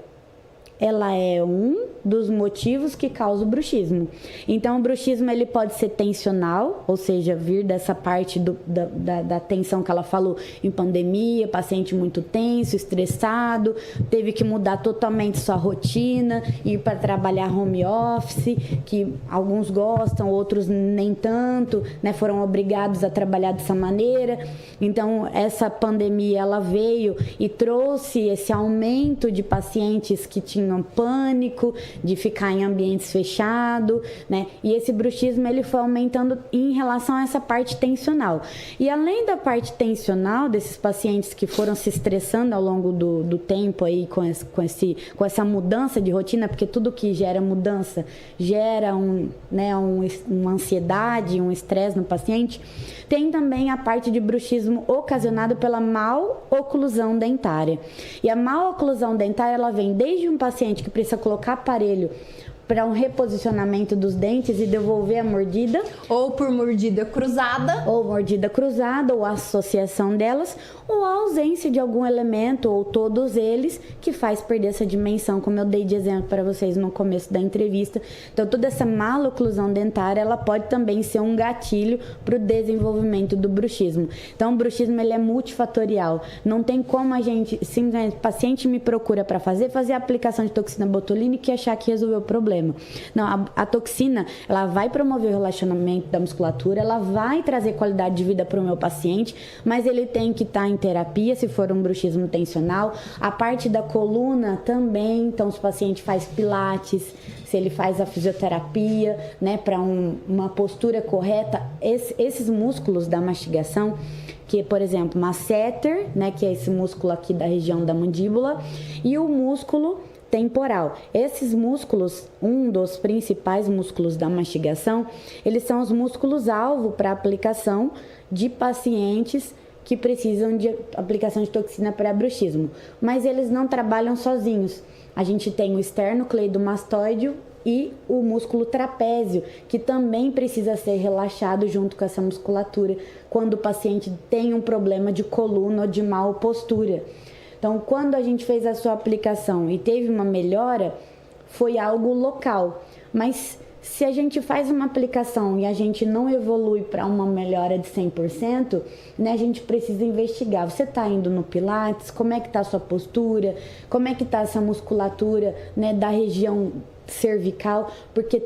ela é um dos motivos que causam o bruxismo. Então, o bruxismo ele pode ser tensional, ou seja, vir dessa parte da tensão que ela falou em pandemia, paciente muito tenso, estressado, teve que mudar totalmente sua rotina, ir para trabalhar home office, que alguns gostam, outros nem tanto, né? Foram obrigados a trabalhar dessa maneira. Então, essa pandemia ela veio e trouxe esse aumento de pacientes que tinham pânico, de ficar em ambientes fechados, né? E esse bruxismo ele foi aumentando em relação a essa parte tensional. E além da parte tensional desses pacientes que foram se estressando ao longo do tempo aí com essa mudança de rotina, porque tudo que gera mudança gera uma ansiedade, um estresse no paciente, tem também a parte de bruxismo ocasionado pela mal-oclusão dentária. E a mal-oclusão dentária, ela vem desde um paciente que precisa colocar aparelho para um reposicionamento dos dentes e devolver a mordida. Ou por mordida cruzada. Ou associação delas, ou a ausência de algum elemento, ou todos eles, que faz perder essa dimensão, como eu dei de exemplo para vocês no começo da entrevista. Então, toda essa maloclusão dentária, ela pode também ser um gatilho para o desenvolvimento do bruxismo. Então, o bruxismo, ele é multifatorial. Não tem como a gente, simplesmente, o paciente me procura para fazer a aplicação de toxina botulínica e achar que resolveu o problema. Não, a toxina, ela vai promover o relaxamento da musculatura, ela vai trazer qualidade de vida para o meu paciente, mas ele tem que estar em terapia, se for um bruxismo tensional. A parte da coluna também, então se o paciente faz pilates, se ele faz a fisioterapia, né, para uma postura correta, esses músculos da mastigação, que, por exemplo, masseter, né, que é esse músculo aqui da região da mandíbula, e o músculo temporal. Esses músculos, um dos principais músculos da mastigação, eles são os músculos-alvo para aplicação de pacientes que precisam de aplicação de toxina para bruxismo. Mas eles não trabalham sozinhos. A gente tem o esternocleidomastoide e o músculo trapézio, que também precisa ser relaxado junto com essa musculatura quando o paciente tem um problema de coluna ou de mal postura. Então, quando a gente fez a sua aplicação e teve uma melhora, foi algo local. Mas se a gente faz uma aplicação e a gente não evolui para uma melhora de 100%, né, a gente precisa investigar. Você está indo no Pilates? Como é que está a sua postura? Como é que está essa musculatura, né, da região cervical? Porque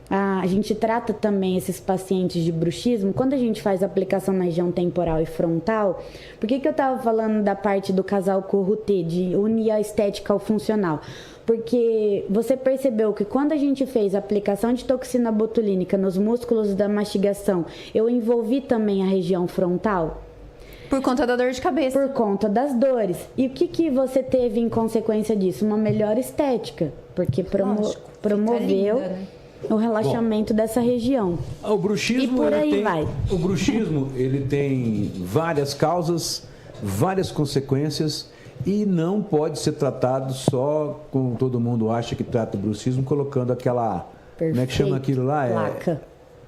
a gente trata também esses pacientes de bruxismo, quando a gente faz a aplicação na região temporal e frontal. Por que eu estava falando da parte do casal Corrutê, de unir a estética ao funcional? Porque você percebeu que quando a gente fez a aplicação de toxina botulínica nos músculos da mastigação, eu envolvi também a região frontal? Por conta da dor de cabeça. Por conta das dores. E o que você teve em consequência disso? Uma melhor estética, porque promoveu o relaxamento dessa região. O bruxismo, e por aí vai. O bruxismo, ele tem várias causas, várias consequências e não pode ser tratado só como todo mundo acha que trata o bruxismo, colocando aquela... Perfeito. Como é que chama aquilo lá?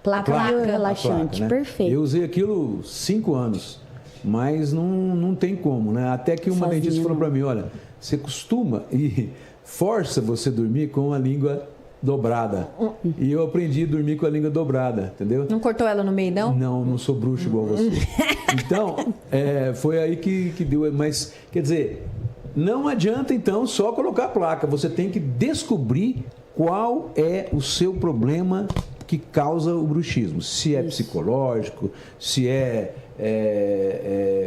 Placa relaxante, né? Perfeito. Eu usei aquilo 5 anos, mas não tem como, né? Até que uma dentista falou para mim, olha, você costuma e força você dormir com a língua dobrada. E eu aprendi a dormir com a língua dobrada, entendeu? Não cortou ela no meio, não? Não sou bruxo igual você. Então, foi aí que deu. Mas, quer dizer, não adianta, então, só colocar a placa. Você tem que descobrir qual é o seu problema que causa o bruxismo. Se é psicológico, se é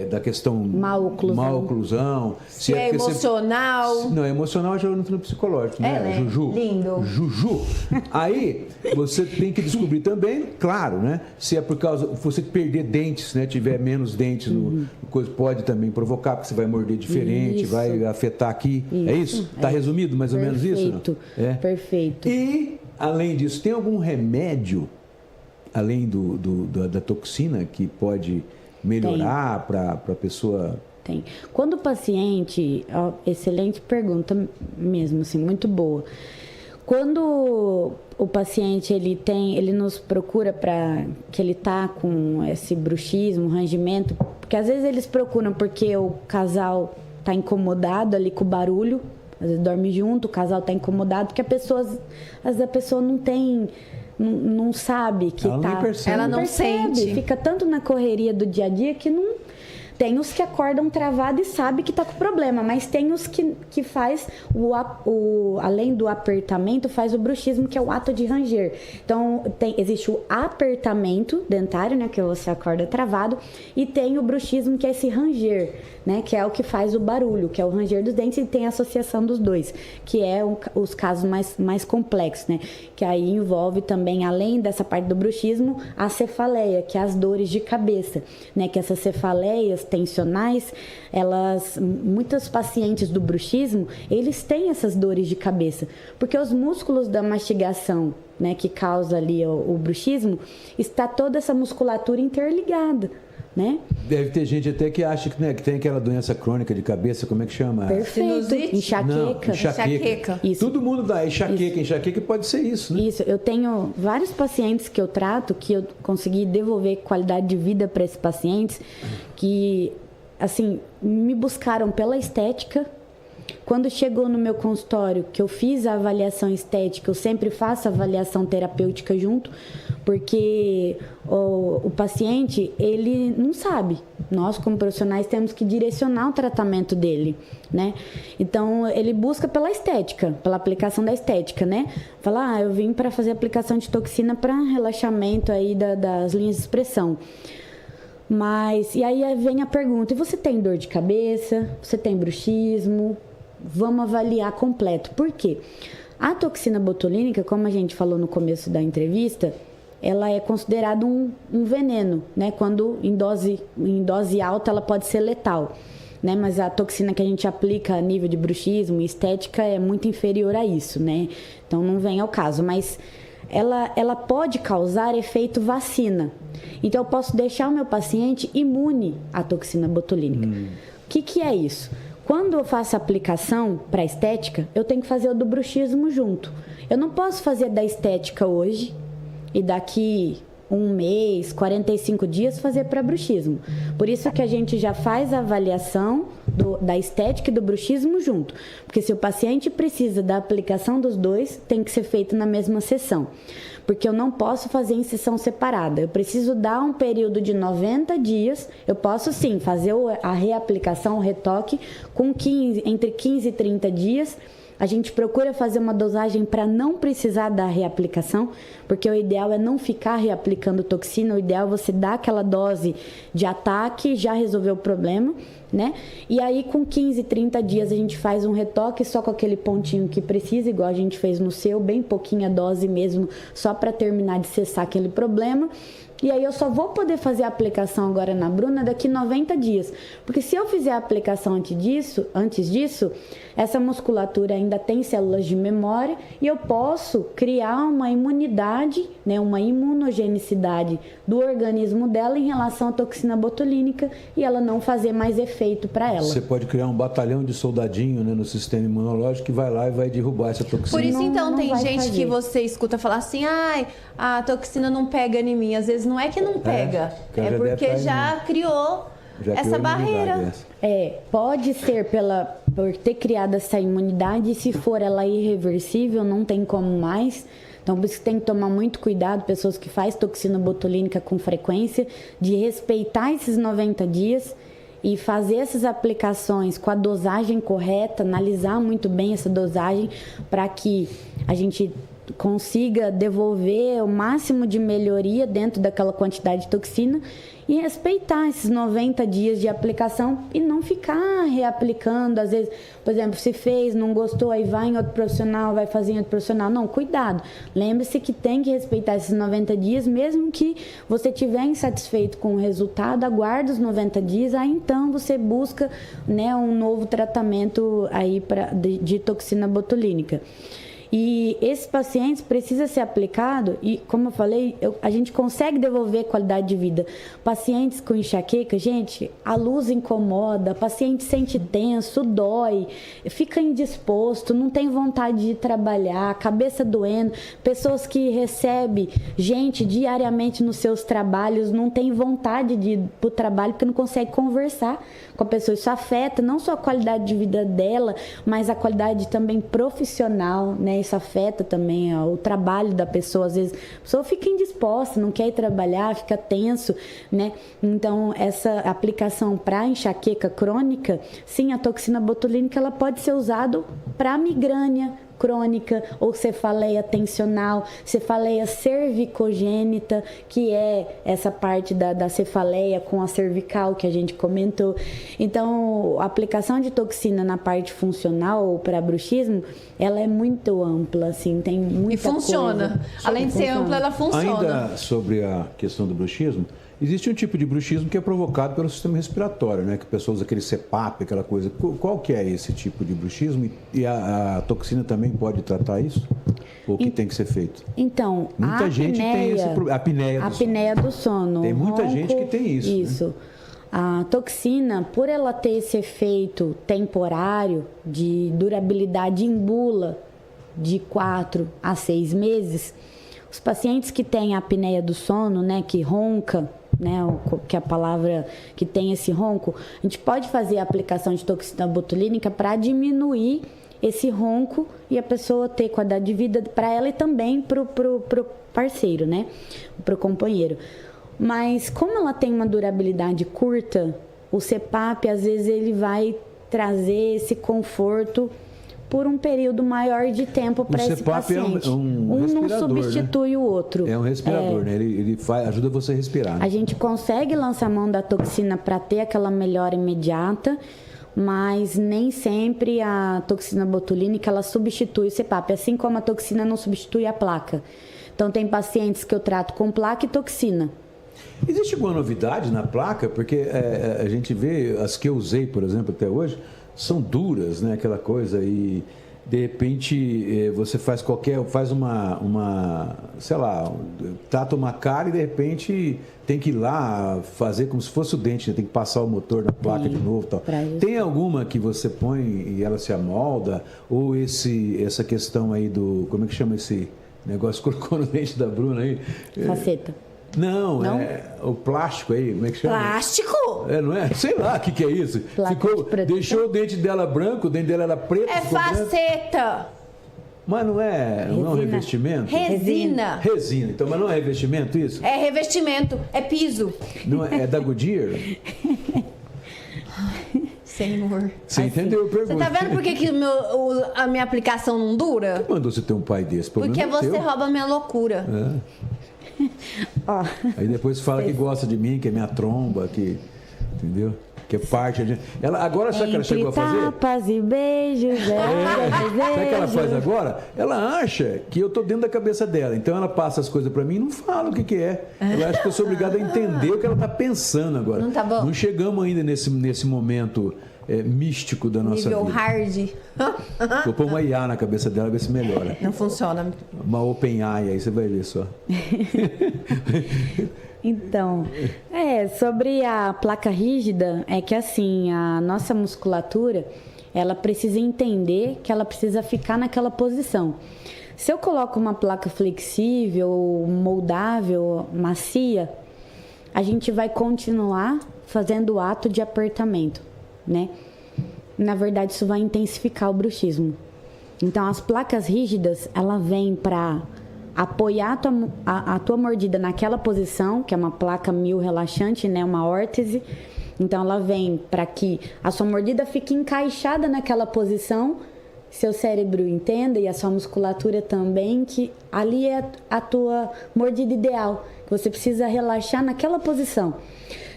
da questão mal-oclusão, se é emocional. Não, emocional já não tem no psicológico, né? Juju. Lindo. Juju. Aí você tem que descobrir também, claro, né? Se é por causa você perder dentes, né? Tiver menos dentes, pode também provocar, porque você vai morder diferente, vai afetar aqui. Isso. É isso? Está resumido mais ou menos isso? Perfeito. E além disso, tem algum remédio além da toxina que pode melhorar para a pessoa? Tem. Quando o paciente... excelente pergunta mesmo, assim, muito boa. Quando o paciente ele nos procura para que ele tá com esse bruxismo, rangimento, porque às vezes eles procuram porque o casal tá incomodado ali com o barulho, Às vezes dorme junto, o casal está incomodado, porque às vezes a pessoa não sabe que ela não sente. Fica tanto na correria do dia a dia que não... Tem os que acordam travado e sabe que está com problema, mas tem os que faz além do apertamento, faz o bruxismo, que é o ato de ranger. Então, existe o apertamento dentário, né, que você acorda travado, e tem o bruxismo, que é esse ranger, né, que é o que faz o barulho, que é o ranger dos dentes, e tem a associação dos dois, que é os casos mais complexos, né, que aí envolve também, além dessa parte do bruxismo, a cefaleia, que é as dores de cabeça, né, que essas cefaleias tensionais, muitos pacientes do bruxismo, eles têm essas dores de cabeça, porque os músculos da mastigação, né, que causa ali o bruxismo, está toda essa musculatura interligada, né? Deve ter gente até que acha que, né, que tem aquela doença crônica de cabeça, como é que chama? Perfeito. Enxaqueca. Não, enxaqueca. Isso. Todo mundo dá enxaqueca pode ser isso, né? Isso, eu tenho vários pacientes que eu trato, que eu consegui devolver qualidade de vida para esses pacientes, que, assim, me buscaram pela estética. Quando chegou no meu consultório, que eu fiz a avaliação estética, eu sempre faço a avaliação terapêutica junto, porque o paciente, ele não sabe. Nós, como profissionais, temos que direcionar o tratamento dele, né? Então, ele busca pela estética, pela aplicação da estética, né? Fala, eu vim para fazer aplicação de toxina para relaxamento aí das linhas de expressão. E aí vem a pergunta, e você tem dor de cabeça? Você tem bruxismo? Vamos avaliar completo. Por quê? A toxina botulínica, como a gente falou no começo da entrevista, ela é considerada um veneno, né? Quando em dose alta ela pode ser letal, né? Mas a toxina que a gente aplica a nível de bruxismo e estética é muito inferior a isso, né? Então não vem ao caso, mas ela pode causar efeito vacina. Então eu posso deixar o meu paciente imune à toxina botulínica. O que é isso? Quando eu faço a aplicação para estética, eu tenho que fazer o do bruxismo junto. Eu não posso fazer da estética hoje e daqui um mês, 45 dias, fazer para bruxismo. Por isso que a gente já faz a avaliação da estética e do bruxismo junto. Porque se o paciente precisa da aplicação dos dois, tem que ser feito na mesma sessão. Porque eu não posso fazer em sessão separada. Eu preciso dar um período de 90 dias. Eu posso sim fazer a reaplicação, o retoque, entre 15 e 30 dias. A gente procura fazer uma dosagem para não precisar da reaplicação, porque o ideal é não ficar reaplicando toxina, o ideal é você dar aquela dose de ataque, já resolver o problema, né? E aí com 15, 30 dias a gente faz um retoque só com aquele pontinho que precisa, igual a gente fez no seu, bem pouquinha dose mesmo, só para terminar de cessar aquele problema. E aí eu só vou poder fazer a aplicação agora na Bruna daqui 90 dias. Porque se eu fizer a aplicação antes disso, essa musculatura ainda tem células de memória e eu posso criar uma imunidade, né, uma imunogenicidade do organismo dela em relação à toxina botulínica e ela não fazer mais efeito para ela. Você pode criar um batalhão de soldadinho, né, no sistema imunológico que vai lá e vai derrubar essa toxina. Por isso, então, tem gente que você escuta falar assim, a toxina não pega em mim. Às vezes não é que não pega, é porque já criou essa barreira. Pode ser por ter criado essa imunidade, e se for ela irreversível, não tem como mais. Então, por isso que tem que tomar muito cuidado, pessoas que fazem toxina botulínica com frequência, de respeitar esses 90 dias e fazer essas aplicações com a dosagem correta, analisar muito bem essa dosagem para que a gente consiga devolver o máximo de melhoria dentro daquela quantidade de toxina e respeitar esses 90 dias de aplicação e não ficar reaplicando. Às vezes, por exemplo, se fez, não gostou, aí vai em outro profissional, vai fazer em outro profissional. Não, cuidado. Lembre-se que tem que respeitar esses 90 dias, mesmo que você estiver insatisfeito com o resultado, aguarde os 90 dias, aí então você busca, né, um novo tratamento aí de toxina botulínica. E esses pacientes precisam ser aplicados e, como eu falei, a gente consegue devolver qualidade de vida. Pacientes com enxaqueca, gente, a luz incomoda, paciente sente tenso, dói, fica indisposto, não tem vontade de trabalhar, cabeça doendo, pessoas que recebem gente diariamente nos seus trabalhos, não tem vontade de ir para o trabalho porque não consegue conversar com a pessoa. Isso afeta não só a qualidade de vida dela, mas a qualidade também profissional, né? Isso afeta também o trabalho da pessoa. Às vezes a pessoa fica indisposta, não quer ir trabalhar, fica tenso, né? Então, essa aplicação para enxaqueca crônica, sim, a toxina botulínica ela pode ser usada para migrânia crônica ou cefaleia tensional, cefaleia cervicogênita, que é essa parte da cefaleia com a cervical que a gente comentou. Então, a aplicação de toxina na parte funcional para bruxismo, ela é muito ampla, assim, tem muita E funciona. coisa. Além de ser ampla, ela funciona. Ainda sobre a questão do bruxismo, existe um tipo de bruxismo que é provocado pelo sistema respiratório, né? Que a pessoa usa aquele CPAP, aquela coisa. Qual que é esse tipo de bruxismo? E a toxina também pode tratar isso? Ou o que tem que ser feito? Então, muita gente tem esse problema. A apneia do sono. Tem muita gente que tem isso. Isso. Né? A toxina, por ela ter esse efeito temporário de durabilidade em bula de 4 a 6 meses, os pacientes que têm a apneia do sono, né, que ronca, né, que é a palavra que tem esse ronco, a gente pode fazer a aplicação de toxina botulínica para diminuir esse ronco e a pessoa ter qualidade de vida para ela e também para o parceiro, né, para o companheiro. Mas como ela tem uma durabilidade curta, o CPAP às vezes ele vai trazer esse conforto por um período maior de tempo para esse paciente. Um não substitui, né, o outro. É um respirador, né? Ele ajuda você a respirar. Né? A gente consegue lançar mão da toxina para ter aquela melhora imediata, mas nem sempre a toxina botulínica ela substitui o CPAP, assim como a toxina não substitui a placa. Então tem pacientes que eu trato com placa e toxina. Existe alguma novidade na placa? Porque a gente vê, as que eu usei, por exemplo, até hoje, são duras, né? Aquela coisa, e de repente você faz sei lá, trata uma cara e de repente tem que ir lá fazer como se fosse o dente, né? Tem que passar o motor na placa de novo, tal. Tem alguma que você põe e ela se amolda? Ou essa questão aí do, como é que chama esse negócio que colocou no dente da Bruna aí? Faceta. Não, é o plástico aí, como é que chama? Plástico? Não é? Sei lá o que é isso. Deixou o dente dela branco, o dente dela era preto. É faceta. Branco. Mas não é um revestimento? Resina. Resina. Então, mas não é revestimento isso? É revestimento, é piso. Não é da Goodyear? Senhor. Você entendeu a pergunta? Você tá vendo por que a minha aplicação não dura? Quem mandou você ter um pai desse? Porque você rouba a minha loucura. Aí depois fala que gosta de mim, que é minha tromba, que... Entendeu? Que é parte... Agora, sabe o que ela chegou a fazer? Tapas e beijos, sabe o que ela faz agora? Ela acha que eu tô dentro da cabeça dela. Então ela passa as coisas pra mim e não fala o que é. Ela acha que eu sou obrigado a entender o que ela tá pensando agora. Não tá bom? Não chegamos ainda nesse momento místico da nossa nível vida. hard. Vou pôr uma IA na cabeça dela, ver se melhora. Não funciona. Uma OpenAI, aí você vai ver só. Então, sobre a placa rígida, é que assim, a nossa musculatura, ela precisa entender que ela precisa ficar naquela posição. Se eu coloco uma placa flexível, moldável, macia, a gente vai continuar fazendo o ato de apertamento, né? Na verdade, isso vai intensificar o bruxismo. Então, as placas rígidas, ela vem para apoiar a tua mordida naquela posição, que é uma placa relaxante, né? Uma órtese. Então, ela vem para que a sua mordida fique encaixada naquela posição, seu cérebro entenda e a sua musculatura também, que ali é a tua mordida ideal, que você precisa relaxar naquela posição.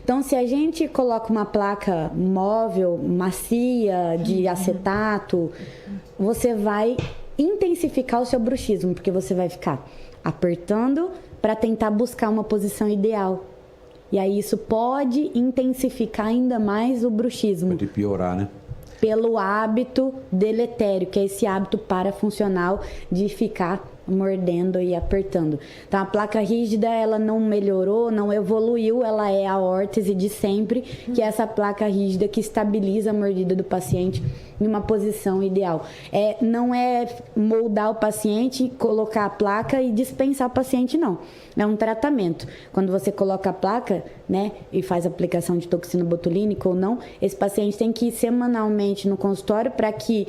Então, se a gente coloca uma placa móvel, macia, de acetato, você vai intensificar o seu bruxismo, porque você vai ficar apertando para tentar buscar uma posição ideal. E aí isso pode intensificar ainda mais o bruxismo. Pode piorar, né? pelo hábito deletério, que é esse hábito parafuncional de ficar mordendo e apertando. Então, a placa rígida, ela não melhorou, não evoluiu, ela é a órtese de sempre, que é essa placa rígida que estabiliza a mordida do paciente em uma posição ideal. Não é moldar o paciente, colocar a placa e dispensar o paciente, não. É um tratamento. Quando você coloca a placa, né, e faz aplicação de toxina botulínica ou não, esse paciente tem que ir semanalmente no consultório para que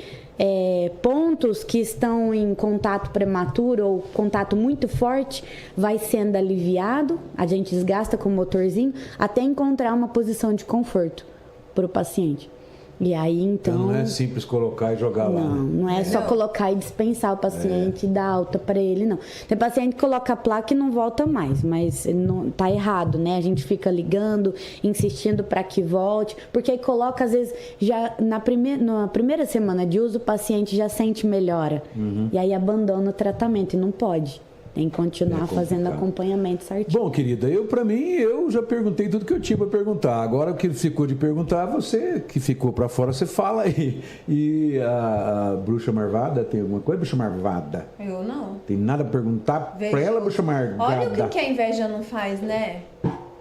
pontos que estão em contato prematuro ou contato muito forte vai sendo aliviado, a gente desgasta com o motorzinho até encontrar uma posição de conforto para o paciente. E aí, então não é simples colocar e jogar lá. Não é só colocar e dispensar o paciente e dar alta para ele, não. Tem paciente que coloca a placa e não volta mais, mas não, tá errado, né? A gente fica ligando, insistindo para que volte, porque aí coloca, às vezes, já na primeira semana de uso, o paciente já sente melhora. E aí abandona o tratamento e não pode. Tem que continuar fazendo acompanhamento certinho. Bom, querida, eu já perguntei tudo que eu tinha para perguntar. Agora o que ficou de perguntar, você que ficou para fora, você fala aí. E a Bruxa Marvada, tem alguma coisa, Bruxa Marvada? Eu não. Tem nada para perguntar para ela, Bruxa Marvada? Olha o que a inveja não faz, né?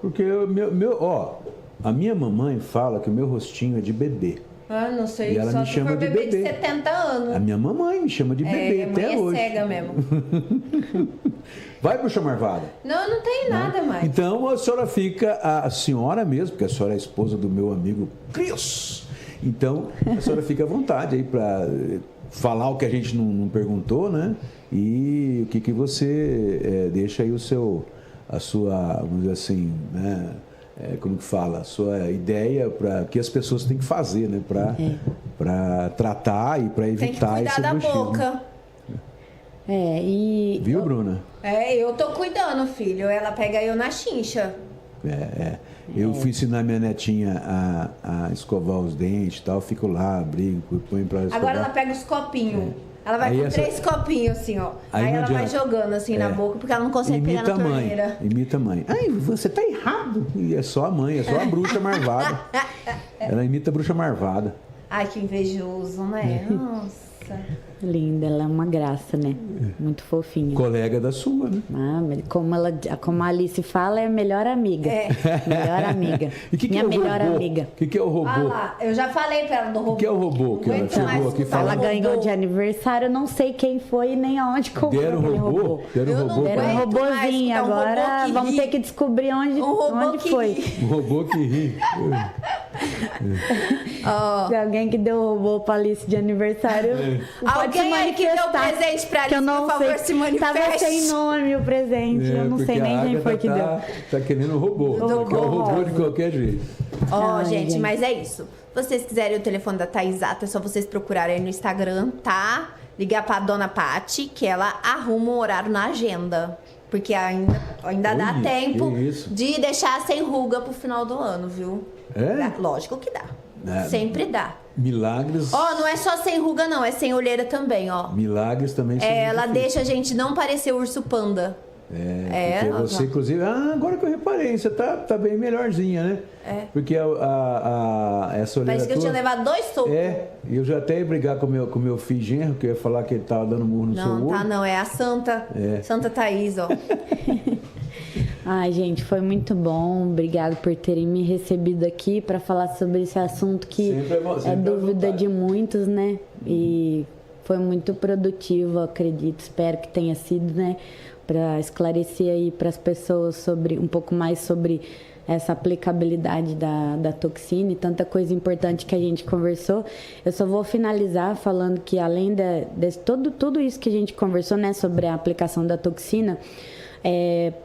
Porque a minha mamãe fala que o meu rostinho é de bebê. Ah, não sei, e ela só me se chama for de bebê bebê. de 70 anos. A minha mamãe me chama de bebê até hoje. É cega mesmo. Vai, Bruxa Marvada. Não, eu não tenho nada mais. Então a senhora fica, a senhora mesmo, porque a senhora é esposa do meu amigo Cris. Então a senhora fica à vontade aí para falar o que a gente não perguntou, né? E o que você deixa aí a sua, vamos dizer assim, né? Como que fala, a sua ideia para que as pessoas têm que fazer, né? Para tratar e para evitar esse bruxismo. Tem que cuidar da boca. Viu, Bruna? Eu tô cuidando, filho. Ela pega eu na chincha. Eu fui ensinar minha netinha a escovar os dentes e tal, fico lá, brinco, põe pra escovar. Agora ela pega os copinhos. Ela vai com 3 copinhos assim, ó. Aí ela vai jogando assim na boca, porque ela não consegue pegar na torneira. Imita a mãe. Ai, você tá errado. E é só a mãe, é só a Bruxa Marvada. Ela imita a Bruxa Marvada. Ai, que invejoso, né? Nossa. Linda, ela é uma graça, né? Muito fofinha. Colega da sua, né? Como a Alice fala, é a melhor amiga. Melhor amiga. E Minha melhor amiga. O que é o robô? Ah lá, eu já falei pra ela do robô. O que é o robô? Que ela chegou aqui falando. Ela ganhou de aniversário, eu não sei quem foi nem aonde comprou aquele robô. Deram um robozinho. Agora vamos ter que descobrir onde foi. Um robô que ri. Se alguém que deu o robô pra Alice de aniversário, alguém aí que deu presente pra Alice, por favor, se manifeste. Tava sem nome o presente, eu não sei nem quem foi que deu. Tá querendo o robô, quer o robô de qualquer jeito. Gente, mas é isso. Se vocês quiserem o telefone da Thaisata, é só vocês procurarem aí no Instagram, tá? Ligar pra Dona Pati, que ela arruma um horário na agenda. Porque ainda dá tempo de deixar sem ruga pro final do ano, viu? Lógico que dá. Sempre dá. Milagres. Não é só sem ruga, não. É sem olheira também, ó. Milagres também são ela deixa a gente não parecer urso panda. Porque você, inclusive... agora que eu reparei, você tá bem melhorzinha, né? Porque essa olheira parece que eu tinha levado 2 socos. E eu já até ia brigar com o meu filho genro, que eu ia falar que ele tava dando murro no seu olho. Não, tá não. É a Santa. Santa Thaís, ó. Ai, gente, foi muito bom. Obrigado por terem me recebido aqui para falar sobre esse assunto que é dúvida de muitos, né? E foi muito produtivo, acredito. Espero que tenha sido, né? Para esclarecer aí para as pessoas um pouco mais sobre essa aplicabilidade da toxina e tanta coisa importante que a gente conversou. Eu só vou finalizar falando que além de tudo isso que a gente conversou, né? Sobre a aplicação da toxina,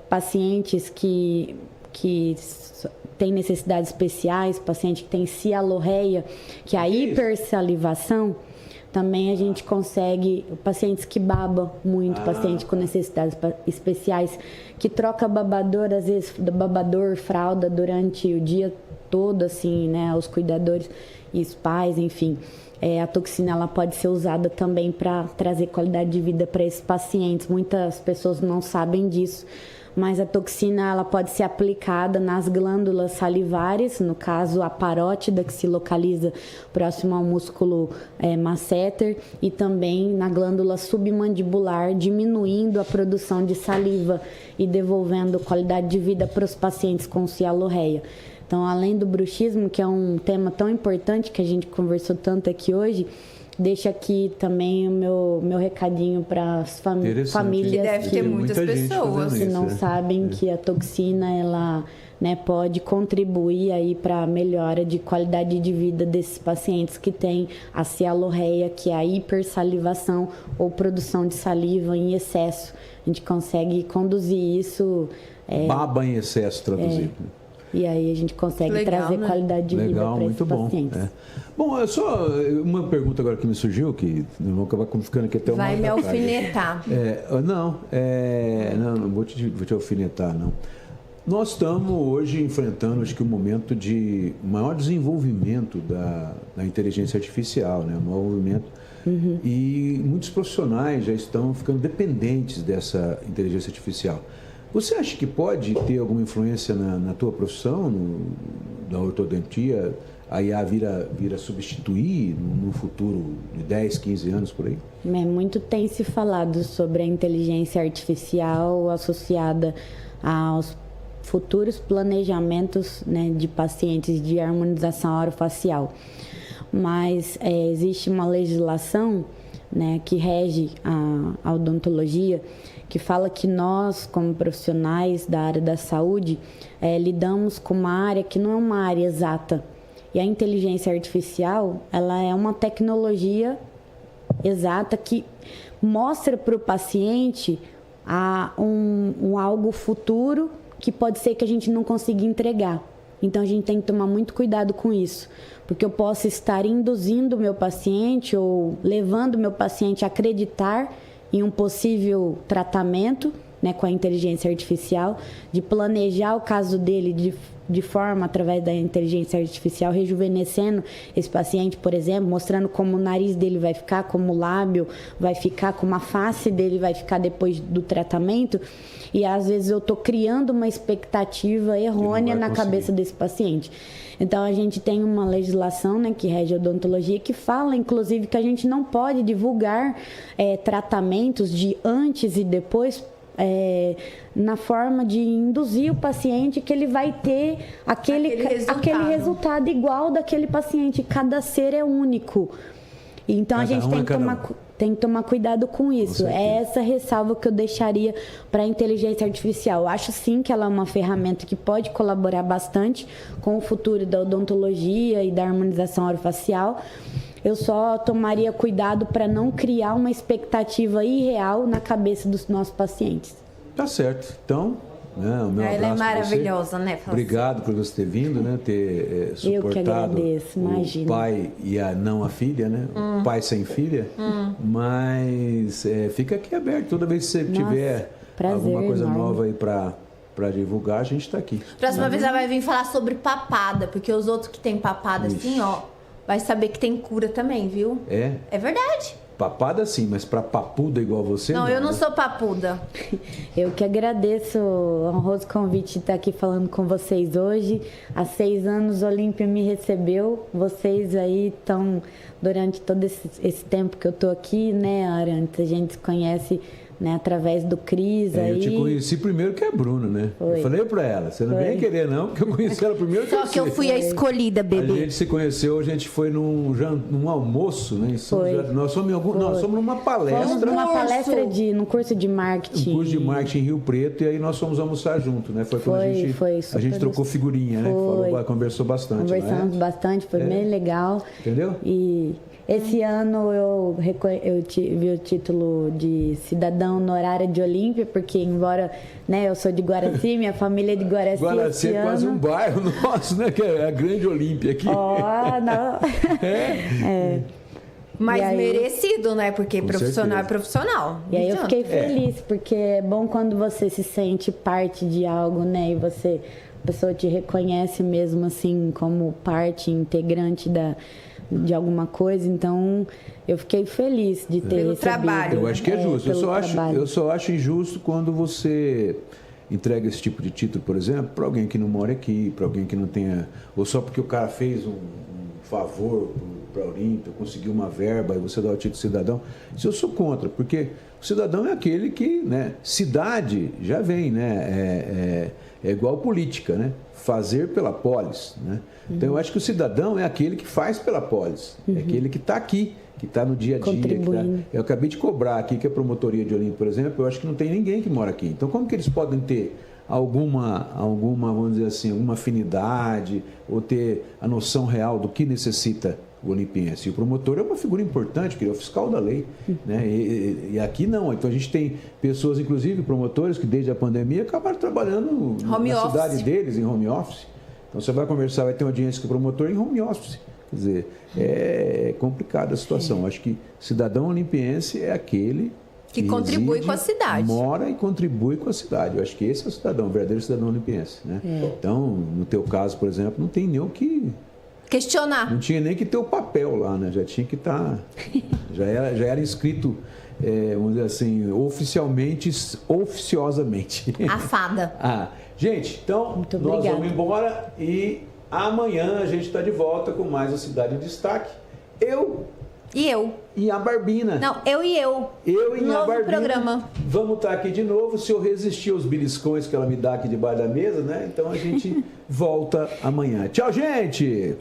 pacientes que têm necessidades especiais, paciente que tem cialorreia, que é a hipersalivação, também a gente consegue, pacientes que babam muito, paciente com necessidades especiais, que troca babador, às vezes babador, fralda durante o dia todo, assim, né, os cuidadores e os pais, enfim. a toxina ela pode ser usada também para trazer qualidade de vida para esses pacientes. Muitas pessoas não sabem disso, mas a toxina ela pode ser aplicada nas glândulas salivares, no caso a parótida, que se localiza próximo ao músculo masseter, e também na glândula submandibular, diminuindo a produção de saliva e devolvendo qualidade de vida para os pacientes com cialorreia. Então, além do bruxismo, que é um tema tão importante que a gente conversou tanto aqui hoje, deixo aqui também o meu recadinho para as famílias. Deve ter muitas pessoas que não sabem que a toxina ela, né, pode contribuir aí para a melhora de qualidade de vida desses pacientes que têm a cialorreia, que é a hipersalivação ou produção de saliva em excesso. A gente consegue conduzir isso. Baba em excesso, traduzido. E aí a gente consegue trazer qualidade de vida para esses pacientes. Bom, é só uma pergunta agora que me surgiu, que não vou acabar ficando aqui até uma hora. Vai me alfinetar. Não vou te alfinetar, não. Nós estamos hoje enfrentando, acho que, um momento de maior desenvolvimento da inteligência artificial, né? Um maior movimento. E muitos profissionais já estão ficando dependentes dessa inteligência artificial. Você acha que pode ter alguma influência na tua profissão, da ortodontia? A IA vira substituir no futuro de 10, 15 anos por aí? Muito tem se falado sobre a inteligência artificial associada aos futuros planejamentos, né, de pacientes de harmonização orofacial. Mas existe uma legislação, né, que rege a odontologia, que fala que nós, como profissionais da área da saúde, lidamos com uma área que não é uma área exata. E a inteligência artificial, ela é uma tecnologia exata que mostra para o paciente algo futuro que pode ser que a gente não consiga entregar. Então, a gente tem que tomar muito cuidado com isso, porque eu posso estar induzindo o meu paciente ou levando o meu paciente a acreditar em um possível tratamento, né, com a inteligência artificial, de planejar o caso dele de forma, através da inteligência artificial, rejuvenescendo esse paciente, por exemplo, mostrando como o nariz dele vai ficar, como o lábio vai ficar, como a face dele vai ficar depois do tratamento. E às vezes eu estou criando uma expectativa errônea na cabeça desse paciente. Então, a gente tem uma legislação, né, que rege a odontologia, que fala, inclusive, que a gente não pode divulgar tratamentos de antes e depois, na forma de induzir o paciente que ele vai ter aquele resultado igual daquele paciente. Cada ser é único. Então, a gente tem que tomar cuidado com isso. É essa ressalva que eu deixaria para a inteligência artificial. Eu acho sim que ela é uma ferramenta que pode colaborar bastante com o futuro da odontologia e da harmonização orofacial. Eu só tomaria cuidado para não criar uma expectativa irreal na cabeça dos nossos pacientes. Tá certo. Então, né, o meu abraço. Ela é maravilhosa, né, Francisco? Obrigado por você ter vindo, né, ter suportado. Eu que agradeço, imagina. O pai e não a filha, né? O pai sem filha. Mas fica aqui aberto. Toda vez que você tiver alguma coisa nova aí para divulgar, a gente está aqui. Próxima vez ela vai vir falar sobre papada, porque os outros que tem papada assim, ó, vai saber que tem cura também, viu? É verdade. Papada sim, mas para papuda igual você? Não, eu não sou papuda. Eu que agradeço o honroso convite de estar aqui falando com vocês hoje. Há 6 anos, Olímpia me recebeu. Vocês aí estão, durante todo esse tempo que eu estou aqui, né, Arantes? A gente se conhece, né, através do Cris aí. Eu te conheci primeiro que a Bruna, né? Eu falei pra ela, você não vem querer não, porque eu conheci ela primeiro que Só que eu fui a escolhida, bebê. A gente se conheceu, a gente foi num almoço, né? Nós somos numa palestra. Fomos numa palestra num curso de marketing. Um curso de marketing em Rio Preto, e aí nós fomos almoçar junto, né? Foi quando a gente trocou figurinha, né? Conversou bastante. Conversamos bastante, foi bem legal. Entendeu? E esse ano eu tive o título de cidadã honorária de Olímpia, porque embora, né, eu sou de Guaraci, minha família é de Guaraci. Guaraci é quase um bairro nosso, né? Que é a grande Olímpia aqui. Não. Mas merecido, né? Porque profissional é profissional. E aí eu fiquei feliz, porque é bom quando você se sente parte de algo, né? E a pessoa te reconhece mesmo assim como parte integrante de alguma coisa, então eu fiquei feliz de ter recebido. Trabalho. Eu acho que é justo. Eu só acho injusto quando você entrega esse tipo de título, por exemplo, para alguém que não mora aqui, para alguém que não tenha... Ou só porque o cara fez um favor para a Olímpia, conseguiu uma verba e você dá o título de cidadão. Isso eu sou contra, porque o cidadão é aquele que... né, cidade já vem, né? É igual política, né? Fazer pela polis, né? Então, eu acho que o cidadão é aquele que faz pela polis. É aquele que está aqui, que está no dia a dia. Eu acabei de cobrar aqui que a promotoria de Olímpia, por exemplo, eu acho que não tem ninguém que mora aqui. Então, como que eles podem ter alguma, vamos dizer assim, alguma afinidade ou ter a noção real do que necessita o olimpiense? E o promotor é uma figura importante, porque ele é o fiscal da lei, né? E aqui não. Então, a gente tem pessoas, inclusive promotores, que desde a pandemia acabaram trabalhando na cidade deles, em home office. Então, você vai conversar, vai ter uma audiência com o promotor em home office. Quer dizer, é complicada a situação. Acho que cidadão olimpiense é aquele que contribui reside, com a cidade. Mora e contribui com a cidade. Eu acho que esse é o cidadão, o verdadeiro cidadão olimpiense, né? Então, no teu caso, por exemplo, não tem nem o que... questionar. Não tinha nem que ter o papel lá, né? Já tinha que estar... já era inscrito, vamos dizer assim, oficiosamente. A fada. Gente, então, nós vamos embora e amanhã a gente está de volta com mais a Cidade em Destaque. Eu e a Barbina. Não, eu e eu. Eu e novo a Barbina. Programa. Vamos estar aqui de novo. Se eu resistir aos beliscões que ela me dá aqui debaixo da mesa, né? Então a gente volta amanhã. Tchau, gente!